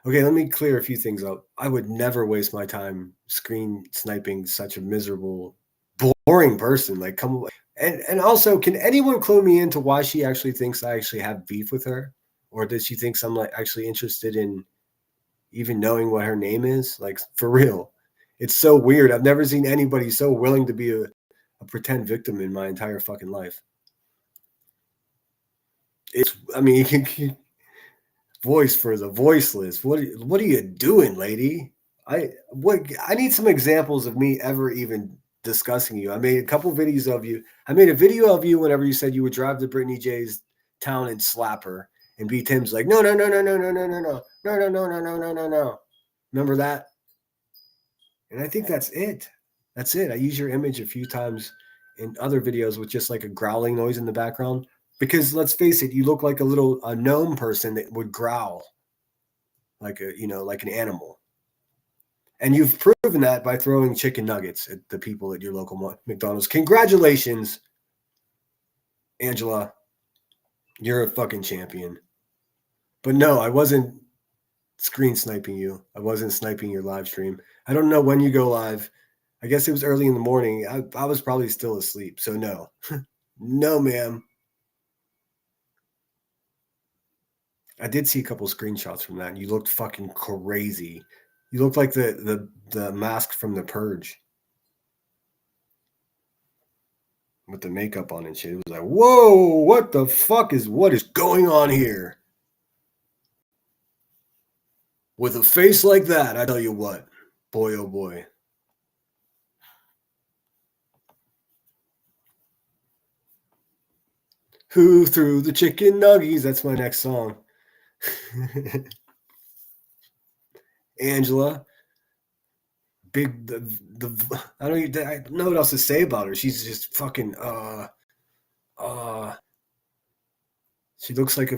Okay, let me clear a few things up. I would never waste my time screen sniping such a miserable, boring person. Like, come and also, can anyone clue me into why she actually thinks I actually have beef with her, or does she think I'm like actually interested in even knowing what her name is? Like, for real. It's so weird. I've never seen anybody so willing to be a pretend victim in my entire fucking life. I mean, voice for the voiceless. What are you doing, lady? I need some examples of me ever even discussing you. I made a couple videos of you. I made a video of you whenever you said you would drive to Brittany J's town and slap her. And B. Tim's like, no. Remember that? And I think that's it. That's it. I use your image a few times in other videos with just like a growling noise in the background. Because let's face it, you look like a gnome person that would growl like an animal. And you've proven that by throwing chicken nuggets at the people at your local McDonald's. Congratulations, Angela. You're a fucking champion. But no, I wasn't screen sniping you. I wasn't sniping your live stream. I don't know when you go live. I guess it was early in the morning. I was probably still asleep. So no. No, ma'am. I did see a couple screenshots from that. And you looked fucking crazy. You looked like the mask from The Purge. With the makeup on and shit. It was like, whoa, what is going on here? With a face like that, I tell you what. Boy, oh boy. Who threw the chicken nuggies? That's my next song. Angela. I don't know what else to say about her. She's just fucking she looks like a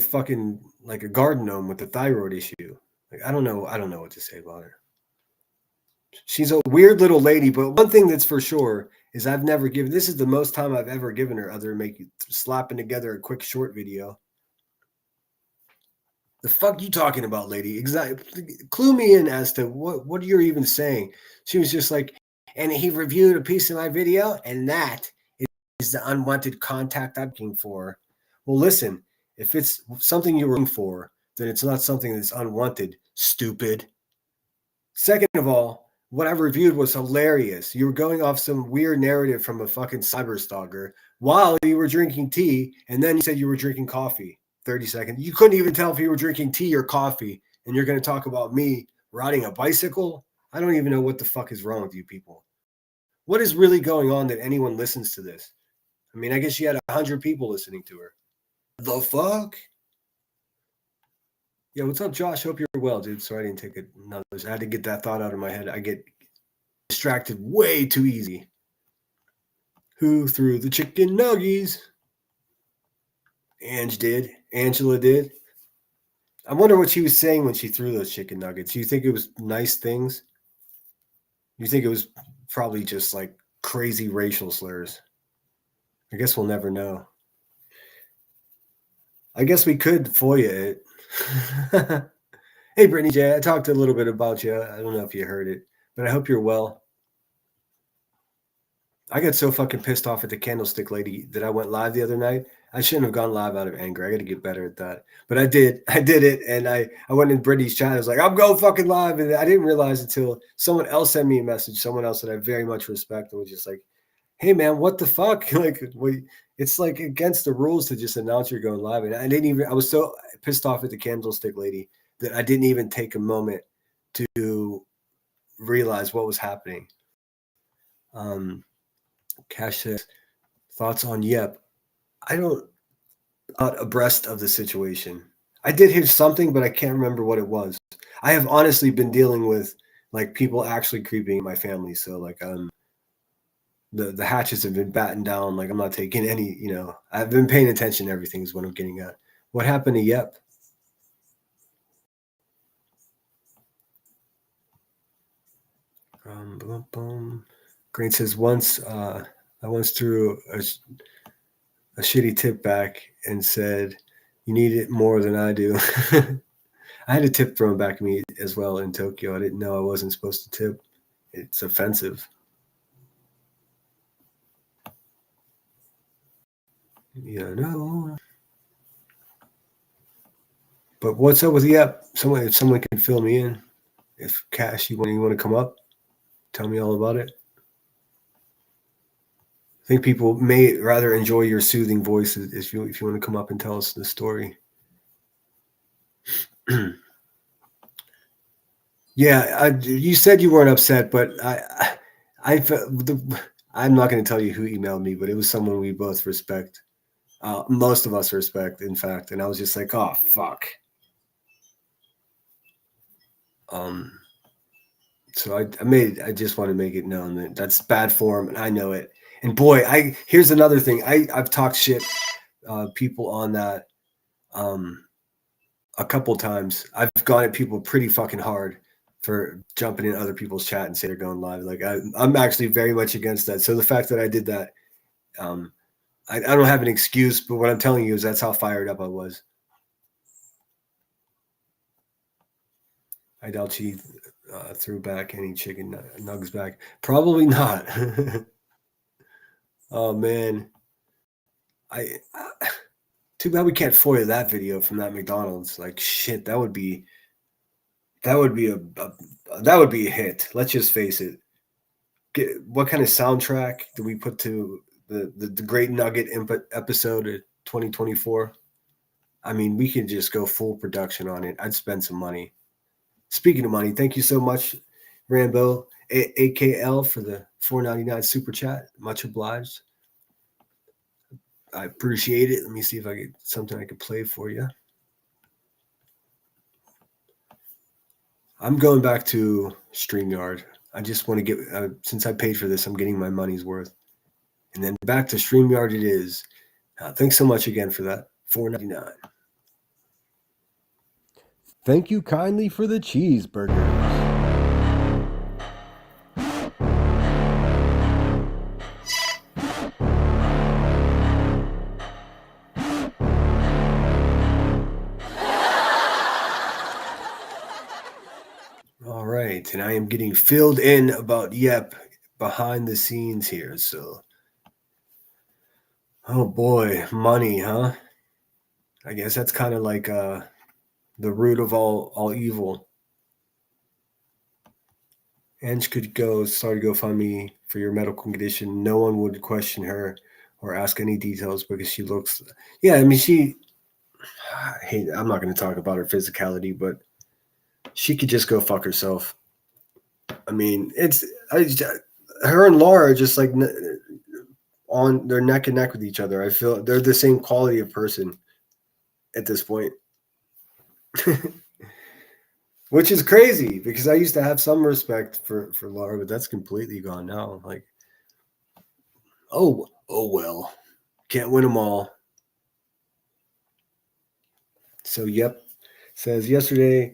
garden gnome with a thyroid issue. Like I don't know what to say about her. She's a weird little lady, but one thing that's for sure is this is the most time I've ever given her other than slapping together a quick short video. The fuck you talking about, lady? Exactly. Clue me in as to what you're even saying. She was just like, and he reviewed a piece of my video, and that is the unwanted contact I'm looking for. Well, listen, if it's something you're looking for, then it's not something that's unwanted, stupid. Second of all, what I reviewed was hilarious. You were going off some weird narrative from a fucking cyber stalker while you were drinking tea, and then you said you were drinking coffee. 30 seconds. You couldn't even tell if you were drinking tea or coffee, and you're going to talk about me riding a bicycle? I don't even know what the fuck is wrong with you people. What is really going on that anyone listens to this? I mean, I guess she had 100 people listening to her. The fuck? Yeah, what's up, Josh? Hope you're well, dude. Sorry I didn't take another. I had to get that thought out of my head. I get distracted way too easy. Who threw the chicken nuggies? Angela did. I wonder what she was saying when she threw those chicken nuggets. Do you think it was nice things? You think it was probably just like crazy racial slurs? I guess we'll never know. I guess we could FOIA it. Hey, Brittany J, I talked a little bit about you. I don't know if you heard it, but I hope you're well. I got so fucking pissed off at the candlestick lady that I went live the other night. I shouldn't have gone live out of anger. I got to get better at that. But I did. I did it. And I went in Brittany's chat. I was like, I'm going fucking live. And I didn't realize until someone else sent me a message, someone else that I very much respect, and was just like, hey, man, what the fuck? Like, it's like against the rules to just announce you're going live. And I was so pissed off at the candlestick lady that I didn't even take a moment to realize what was happening. Cash says, thoughts on Yep. I don't not abreast of the situation. I did hear something, but I can't remember what it was. I have honestly been dealing with like people actually creeping in my family. So like the hatches have been battened down. Like I'm not taking any, I've been paying attention to everything is what I'm getting at. What happened to Yep? Boom, boom. Green says I once threw a shitty tip back and said, you need it more than I do. I had a tip thrown back at me as well in Tokyo. I didn't know I wasn't supposed to tip. It's offensive. No. But what's up with Yep? If someone can fill me in. If Cash, you want to come up? Tell me all about it. I think people may rather enjoy your soothing voice if you want to come up and tell us the story. Yeah, you said you weren't upset, but I'm not going to tell you who emailed me, but it was someone we both respect. Most of us respect, in fact. And I was just like, oh, fuck. So I just want to make it known that that's bad form, and I know it. And boy, here's another thing. I've talked shit people on that a couple times. I've gone at people pretty fucking hard for jumping in other people's chat and say they're going live. Like I'm actually very much against that. So the fact that I did that, I don't have an excuse, but what I'm telling you is that's how fired up I was. I doubt she threw back any chicken nugs back. Probably not. Oh man, too bad we can't FOIA that video from that McDonald's. Like shit, that would be a hit. Let's just face it. What kind of soundtrack do we put to the Great Nugget episode of 2024? I mean, we could just go full production on it. I'd spend some money. Speaking of money, thank you so much, Rambo AKL, for the $4.99 super chat. Much obliged. I appreciate it. Let me see if I get something I could play for you. I'm going back to StreamYard. I just want to get, since I paid for this, I'm getting my money's worth. And then back to StreamYard it is. Thanks so much again for that. $4.99. Thank you kindly for the cheeseburgers. All right, and I am getting filled in about behind the scenes here. So, oh boy, money, huh? I guess that's kind of like the root of all evil. Ange could start a GoFundMe for your medical condition. No one would question her or ask any details because she looks. Yeah, I mean, I'm not going to talk about her physicality, but she could just go fuck herself. I mean, her and Laura are just like they're neck and neck with each other. I feel they're the same quality of person at this point. Which is crazy because I used to have some respect for Laura, but that's completely gone now. Like, oh well, can't win them all. So, yep, says yesterday.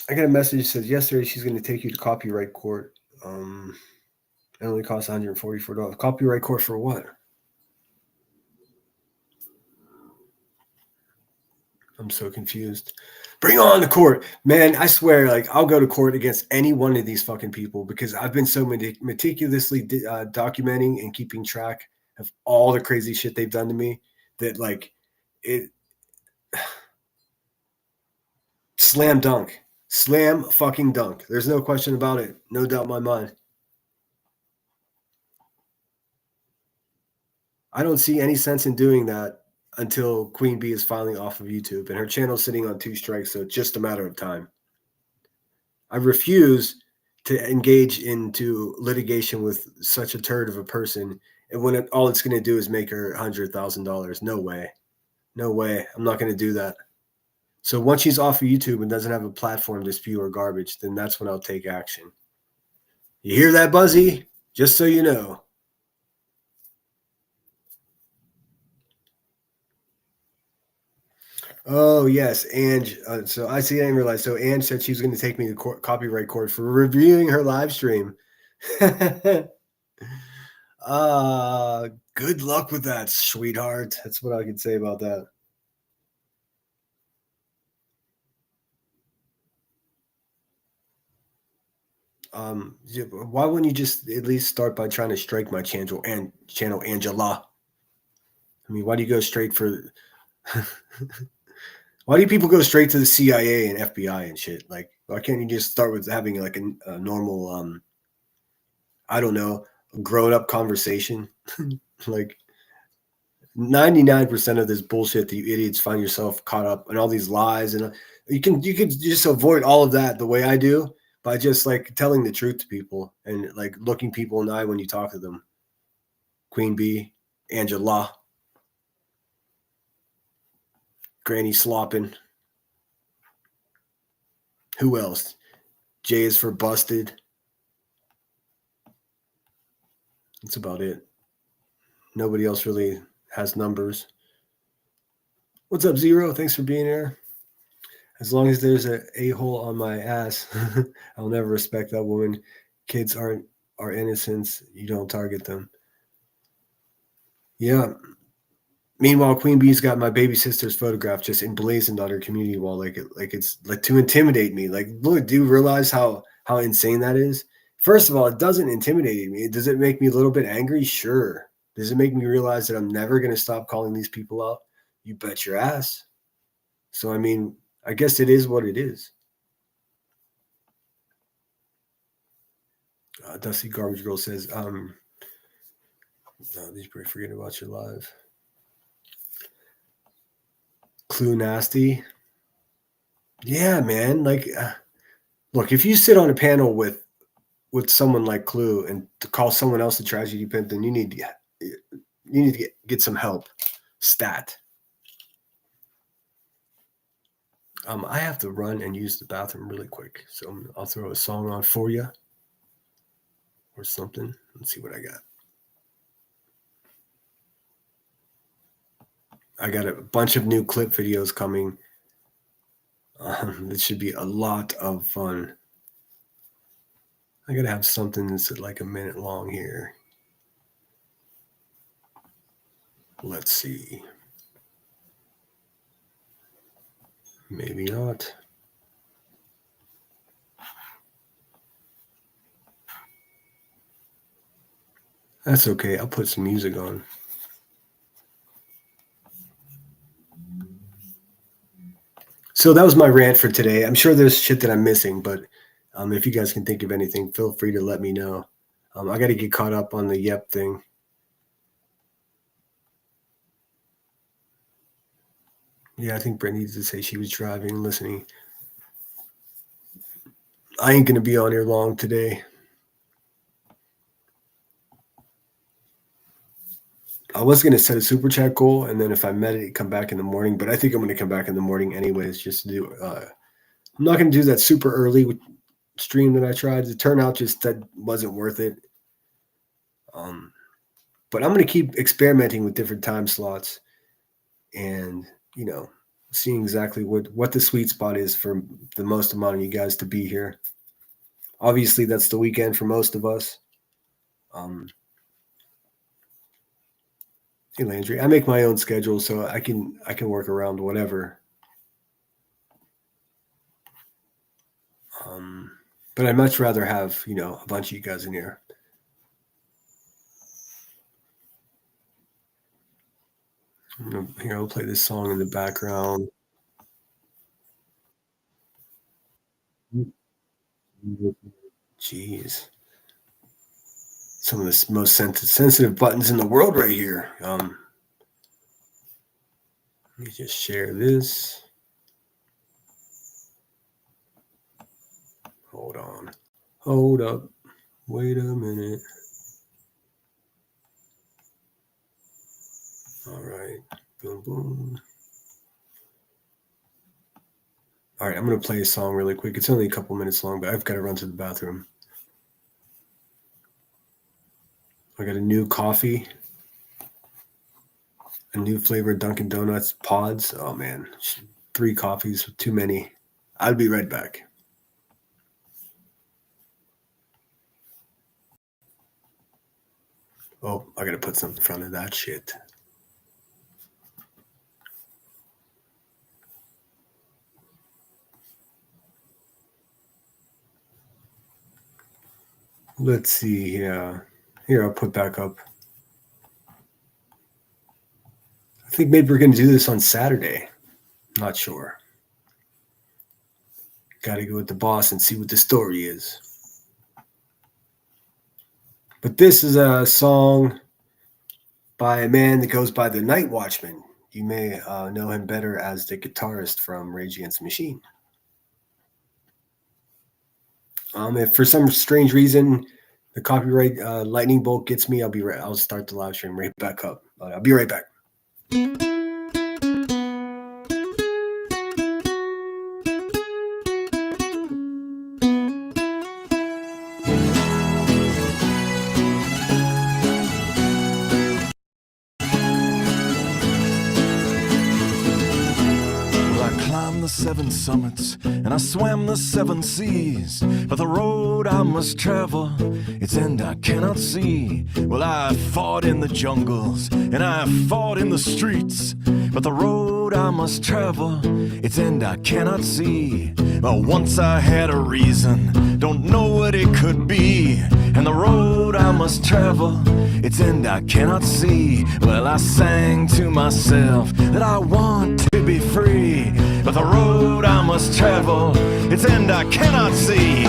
I got a message that says yesterday she's going to take you to copyright court. It only costs $144. Copyright court for what? I'm so confused. Bring on the court. Man, I swear, like, I'll go to court against any one of these fucking people because I've been so meticulously documenting and keeping track of all the crazy shit they've done to me that, like, it slam dunk. Slam fucking dunk. There's no question about it. No doubt in my mind. I don't see any sense in doing that until Queen Bee is finally off of YouTube, and her channel's sitting on 2 strikes, so it's just a matter of time. I refuse to engage into litigation with such a turd of a person, and when all it's going to do is make her $100,000. No way. No way. I'm not going to do that. So once she's off of YouTube and doesn't have a platform to spew her garbage, then that's when I'll take action. You hear that, Buzzy? Just so you know. Oh, yes, Ange. So I see. I didn't realize. So Ange said she was going to take me to copyright court for reviewing her live stream. Good luck with that, sweetheart. That's what I can say about that. Why wouldn't you just at least start by trying to strike my channel, Angela? I mean, why do you go straight for? Why do people go straight to the CIA and FBI and shit? Like, why can't you just start with having like a normal, I don't know, grown up conversation? Like 99% of this bullshit that you idiots find yourself caught up in all these lies, and you can just avoid all of that the way I do by just like telling the truth to people and like looking people in the eye when you talk to them. Queen Bee, Angela, Granny Sloppin. Who else? J is for busted. That's about it. Nobody else really has numbers. What's up, Zero? Thanks for being here. As long as there's an a-hole on my ass, I'll never respect that woman. Kids are innocents. You don't target them. Yeah. Meanwhile, Queen Bee's got my baby sister's photograph just emblazoned on her community wall, like it's like to intimidate me. Like, look, do you realize how insane that is? First of all, it doesn't intimidate me. Does it make me a little bit angry? Sure. Does it make me realize that I'm never going to stop calling these people out? You bet your ass. So, I mean, I guess it is what it is. Dusty Garbage Girl says, no, did you forget about your live? Clue Nasty. Yeah, man. Like, look, if you sit on a panel with someone like Clue and to call someone else a tragedy pimp, then you need to get some help. Stat. I have to run and use the bathroom really quick, so I'll throw a song on for you or something. Let's see what I got. I got a bunch of new clip videos coming. It should be a lot of fun. I gotta have something that's like a minute long here. Let's see. Maybe not. That's okay. I'll put some music on. So that was my rant for today. I'm sure there's shit that I'm missing, but if you guys can think of anything, feel free to let me know. I got to get caught up on the Yep thing. Yeah, I think Brent needs to say she was driving and listening. I ain't going to be on here long today. I was going to set a super chat goal, and then if I met it, come back in the morning. But I think I'm going to come back in the morning anyways, just to do. I'm not going to do that super early stream that I tried. The turnout just that wasn't worth it. But I'm going to keep experimenting with different time slots, and seeing exactly what the sweet spot is for the most amount of you guys to be here. Obviously, that's the weekend for most of us. Hey Landry, I make my own schedule, so I can work around whatever. But I'd much rather have a bunch of you guys in here. I'll play this song in the background. Jeez, some of the most sensitive buttons in the world right here. Let me just share this. Hold on. Hold up. Wait a minute. All right. Boom, boom. All right, I'm going to play a song really quick. It's only a couple minutes long, but I've got to run to the bathroom. I got a new coffee, a new flavor of Dunkin' Donuts pods. Oh, man. 3 coffees, too many. I'll be right back. Oh, I got to put something in front of that shit. Let's see here. Here, I'll put back up. think maybe we're going to do this on Saturday. Not sure. Got to go with the boss and see what the story is. But this is a song by a man that goes by the Night Watchman. You may know him better as the guitarist from Rage Against the Machine. If for some strange reason the copyright lightning bolt gets me, I'll start the live stream right back up. I'll be right back. The 7 summits and I swam the 7 seas, but the road I must travel, its end I cannot see. Well, I fought in the jungles and I fought in the streets, but the road I must travel, its end I cannot see. Well, once I had a reason, don't know what it could be, and the road I must travel, its end I cannot see. Well, I sang to myself that I want to be free, but the road I must travel, its end I cannot see.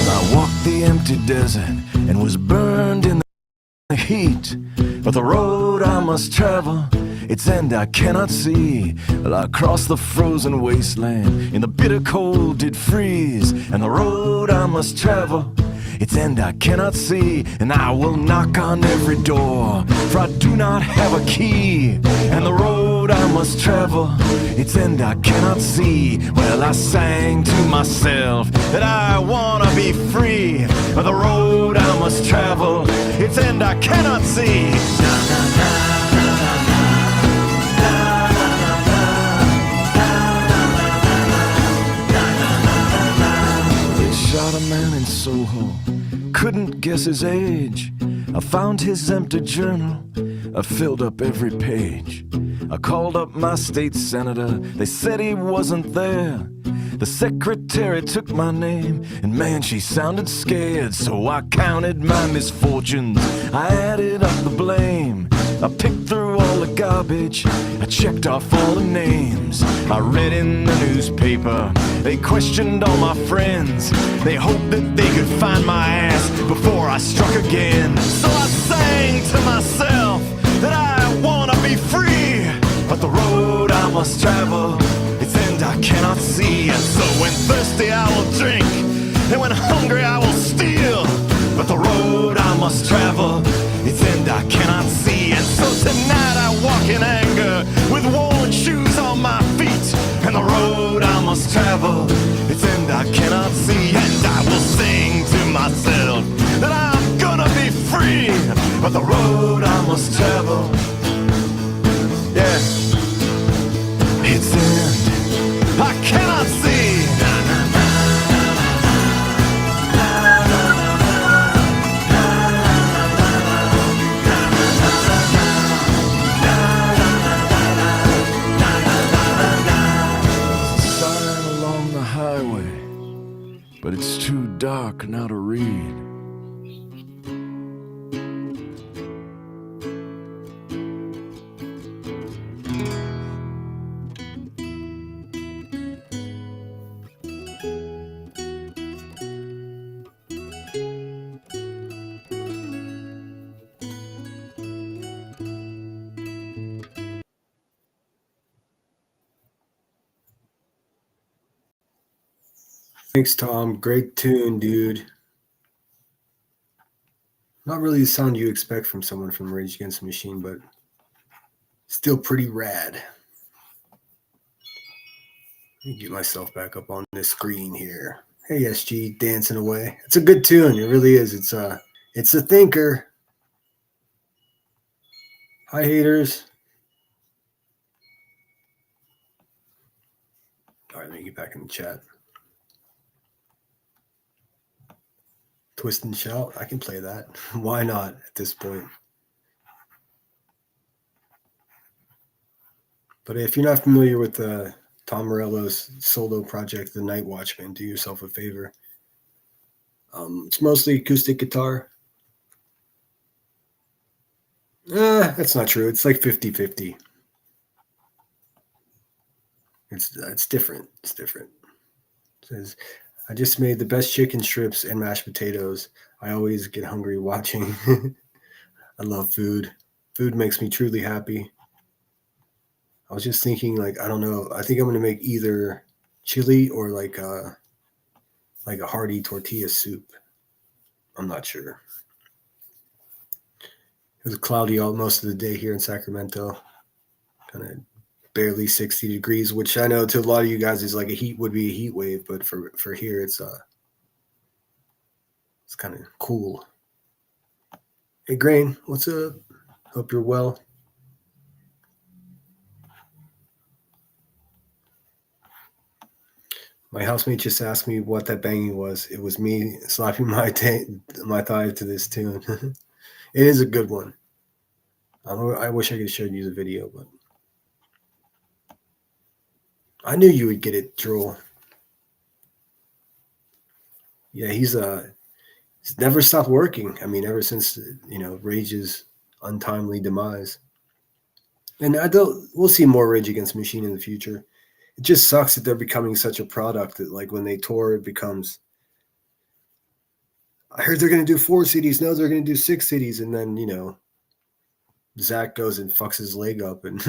I walked the empty desert and was burned in the heat, but the road I must travel, its end I cannot see. Well, I crossed the frozen wasteland, in the bitter cold did freeze, and the road I must travel, its end I cannot see. And I will knock on every door, for I do not have a key, and the road I must travel, its end I cannot see. Well, I sang to myself that I wanna be free, but the road I must travel, its end I cannot see. Shot a man in Soho, couldn't guess his age. I found his empty journal, I filled up every page. I called up my state senator, they said he wasn't there. The secretary took my name, and man, she sounded scared. So I counted my misfortunes, I added up the blame. I picked through all the garbage, I checked off all the names. I read in the newspaper, they questioned all my friends. They hoped that they could find my ass before I struck again. So I sang to myself that I wanna be free, but the road I must travel, its end I cannot see. And so when thirsty I will drink, and when hungry I will steal, but the road I must travel, its end I cannot see. And so tonight I walk in anger, with worn shoes on my feet, and the road I must travel, its end I cannot see. And I will sing to myself that I'm gonna be free, but the road I must travel, yeah, its end I cannot see. But it's too dark now to read. Thanks, Tom. Great tune, dude. Not really the sound you expect from someone from Rage Against the Machine, but still pretty rad. Let me get myself back up on this screen here. Hey, SG, dancing away. It's a good tune. It really is. It's a thinker. Hi, haters. All right, let me get back in the chat. Twist and Shout, I can play that. Why not at this point? But if you're not familiar with Tom Morello's solo project, The Night Watchman, do yourself a favor. It's mostly acoustic guitar. That's not true. It's like 50-50. It's different. It's different. It says, I just made the best chicken strips and mashed potatoes. I always get hungry watching. I love food. Food makes me truly happy. I was just thinking, like, I don't know. I think I'm gonna make either chili or like a hearty tortilla soup. I'm not sure. It was cloudy all most of the day here in Sacramento. Kind of barely 60 degrees, which I know to a lot of you guys is like would be a heat wave, but for here it's kind of cool. Hey Grain, what's up? Hope you're well. My housemate just asked me what that banging was. It was me slapping my thigh to this tune. It is a good one. I wish I could show you the video, but I knew you would get it, Drool. Yeah, he's never stopped working. I mean, ever since Rage's untimely demise. And we'll see more Rage Against the Machine in the future. It just sucks that they're becoming such a product that, like, when they tour, it becomes, I heard they're going to do 4 cities. No, they're going to do 6 cities. And then, Zach goes and fucks his leg up. And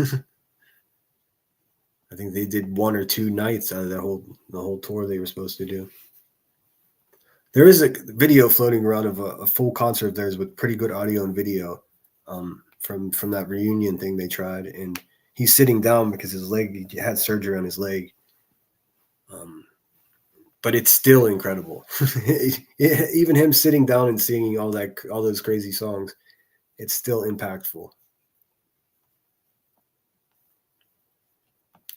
I think they did 1 or 2 nights out of the whole tour they were supposed to do. There is a video floating around of a full concert of theirs with pretty good audio and video from that reunion thing they tried. And he's sitting down because he had surgery on his leg. But it's still incredible. Even him sitting down and singing all those crazy songs, it's still impactful.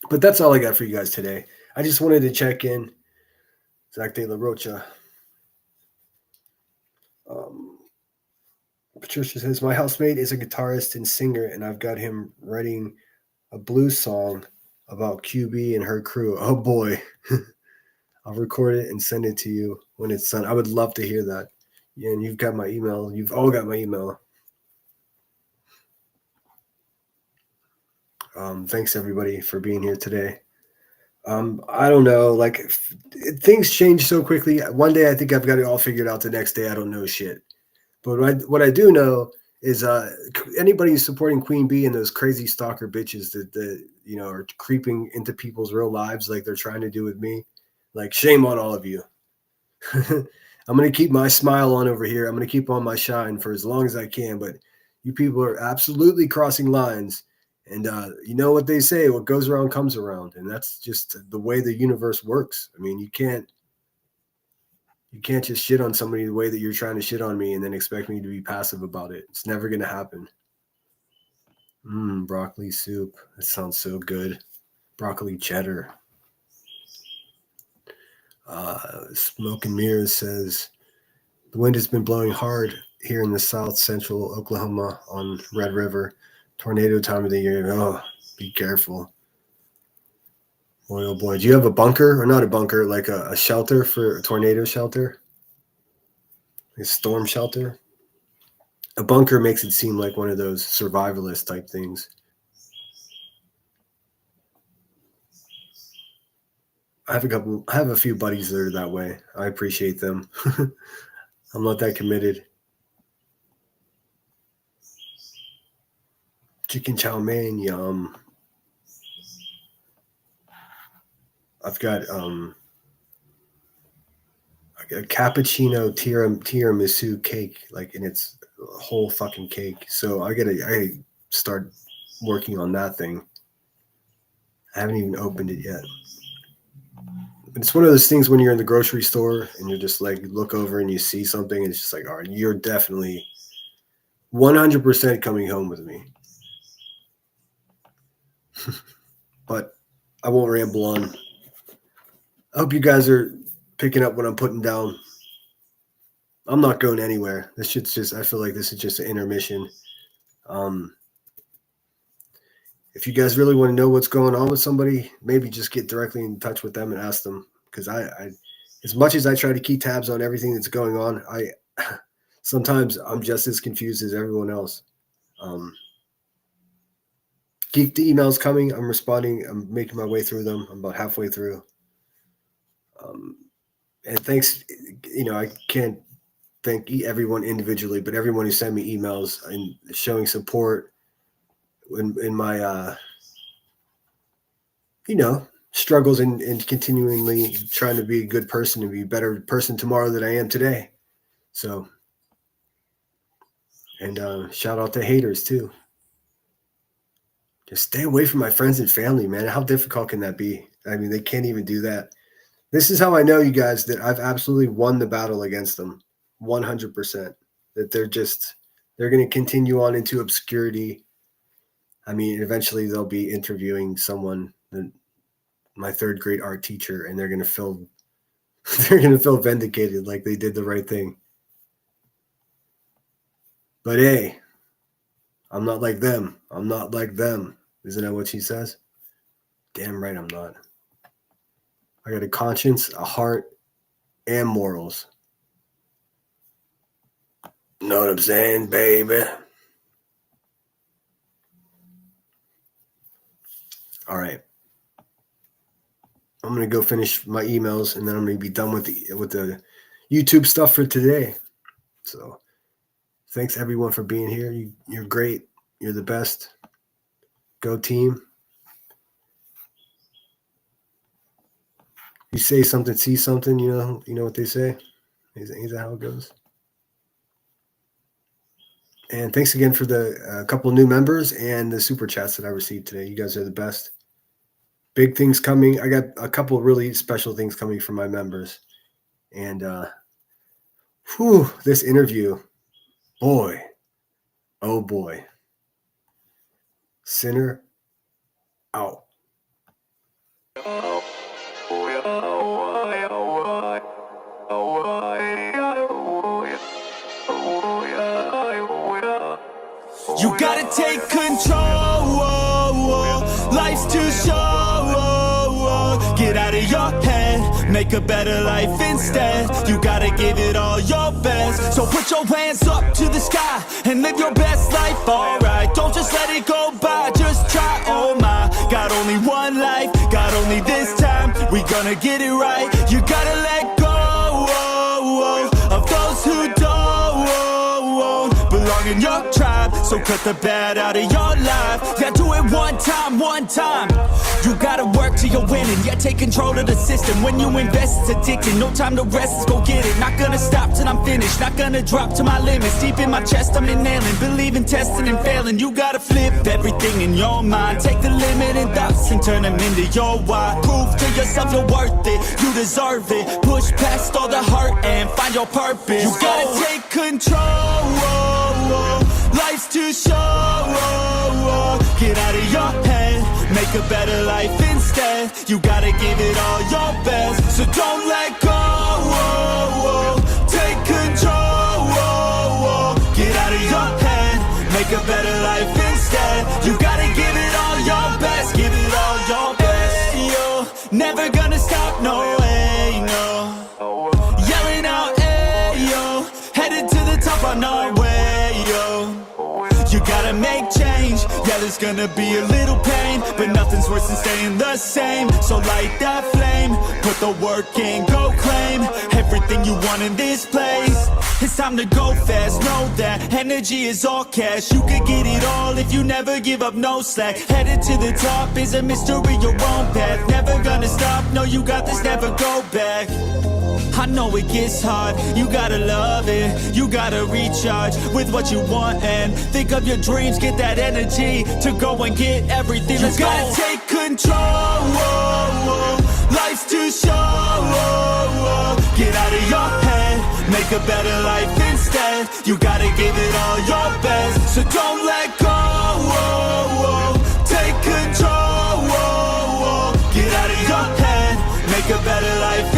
But that's all I got for you guys today. I just wanted to check in. Zach De La Rocha. Patricia says, my housemate is a guitarist and singer, and I've got him writing a blues song about QB and her crew. Oh, boy. I'll record it and send it to you when it's done. I would love to hear that. Yeah, and you've got my email. You've all got my email. Thanks, everybody, for being here today. I don't know. Like, things change so quickly. One day I think I've got it all figured out. The next day I don't know shit. But what I do know is anybody who's supporting Queen Bee and those crazy stalker bitches that are creeping into people's real lives like they're trying to do with me, like, shame on all of you. I'm going to keep my smile on over here. I'm going to keep on my shine for as long as I can. But you people are absolutely crossing lines. And you know what they say, what goes around comes around. And that's just the way the universe works. I mean, you can't just shit on somebody the way that you're trying to shit on me and then expect me to be passive about it. It's never going to happen. Broccoli soup. That sounds so good. Broccoli cheddar. Smoke and Mirrors says, the wind has been blowing hard here in the south central Oklahoma on Red River. Tornado time of the year. Oh, be careful. Boy, oh boy. Do you have a bunker, or not a bunker, like a shelter for a tornado shelter? A storm shelter? A bunker makes it seem like one of those survivalist type things. I have a few buddies that are that way. I appreciate them. I'm not that committed. Chicken chow mein, yum. I've got a cappuccino tiramisu cake, like, and it's a whole fucking cake. So I gotta start working on that thing. I haven't even opened it yet. But it's one of those things when you're in the grocery store and you're just like, look over and you see something and it's just like, all right, you're definitely 100% coming home with me. But I won't ramble on. I hope you guys are picking up what I'm putting down. I'm not going anywhere. I feel like this is just an intermission. If you guys really want to know what's going on with somebody, maybe just get directly in touch with them and ask them. Because as much as I try to keep tabs on everything that's going on, sometimes I'm just as confused as everyone else. Keep the emails coming. I'm responding. I'm making my way through them. I'm about halfway through. And thanks, I can't thank everyone individually, but everyone who sent me emails and showing support in my, struggles and continually trying to be a good person and be a better person tomorrow than I am today. So, and shout out to haters too. Just stay away from my friends and family, man. How difficult can that be? I mean, they can't even do that. This is how I know, you guys, that I've absolutely won the battle against them 100%. That they're going to continue on into obscurity. I mean, eventually they'll be interviewing someone, my third grade art teacher, and they're going to feel vindicated, like they did the right thing. But hey, I'm not like them. I'm not like them. Isn't that what she says? Damn right I'm not. I got a conscience, a heart, and morals. Know what I'm saying, baby? All right. I'm going to go finish my emails, and then I'm going to be done with the YouTube stuff for today. So thanks, everyone, for being here. You're great. You're the best. Go team. You say something, see something, you know what they say? Is that how it goes? And thanks again for the couple new members and the super chats that I received today. You guys are the best. Big things coming. I got a couple of really special things coming from my members. And this interview, boy, oh boy. Sinner out. You gotta take control. Life's too short. Get out of your head, make a better life instead. You gotta give it all your best. So put your hands up to the sky and live your best life, alright. Don't just let it go by, just try, oh my. Got only one life, got only this time. We gonna get it right. You gotta let go of those who don't belong in your tribe. So cut the bad out of your life. Yeah, do it one time. You gotta work till you're winning. Yeah, take control of the system. When you invest, it's addicting. No time to rest, let's go get it. Not gonna stop till I'm finished. Not gonna drop to my limits. Deep in my chest, I'm inhaling. Believe in testing and failing. You gotta flip everything in your mind. Take the limiting thoughts and turn them into your why. Prove to yourself you're worth it. You deserve it. Push past all the hurt and find your purpose. You gotta take control. Life's too short. Get out of your head, make a better life instead. You gotta give it all your best, so don't let go. Take control. Get out of your head, make a better life instead. You gotta give it all your best, give it all your best. Yo, never gonna stop, no way, no. Yelling out, hey, yo, headed to the top on our way, yo. You gotta make change, yeah, there's gonna be a little pain, but nothing's worse than staying the same. So light that flame, put the work in, go claim everything you want in this place. It's time to go fast, know that energy is all cash. You could get it all if you never give up, no slack. Headed to the top is a mystery, your own path. Never gonna stop, no, you got this, never go back. I know it gets hard, you gotta love it. You gotta recharge with what you want and think of your dreams. Get that energy to go and get everything. You gotta take control. Life's too short. Get out of your head, make a better life instead. You gotta give it all your best, so don't let go. Take control. Get out of your head, make a better life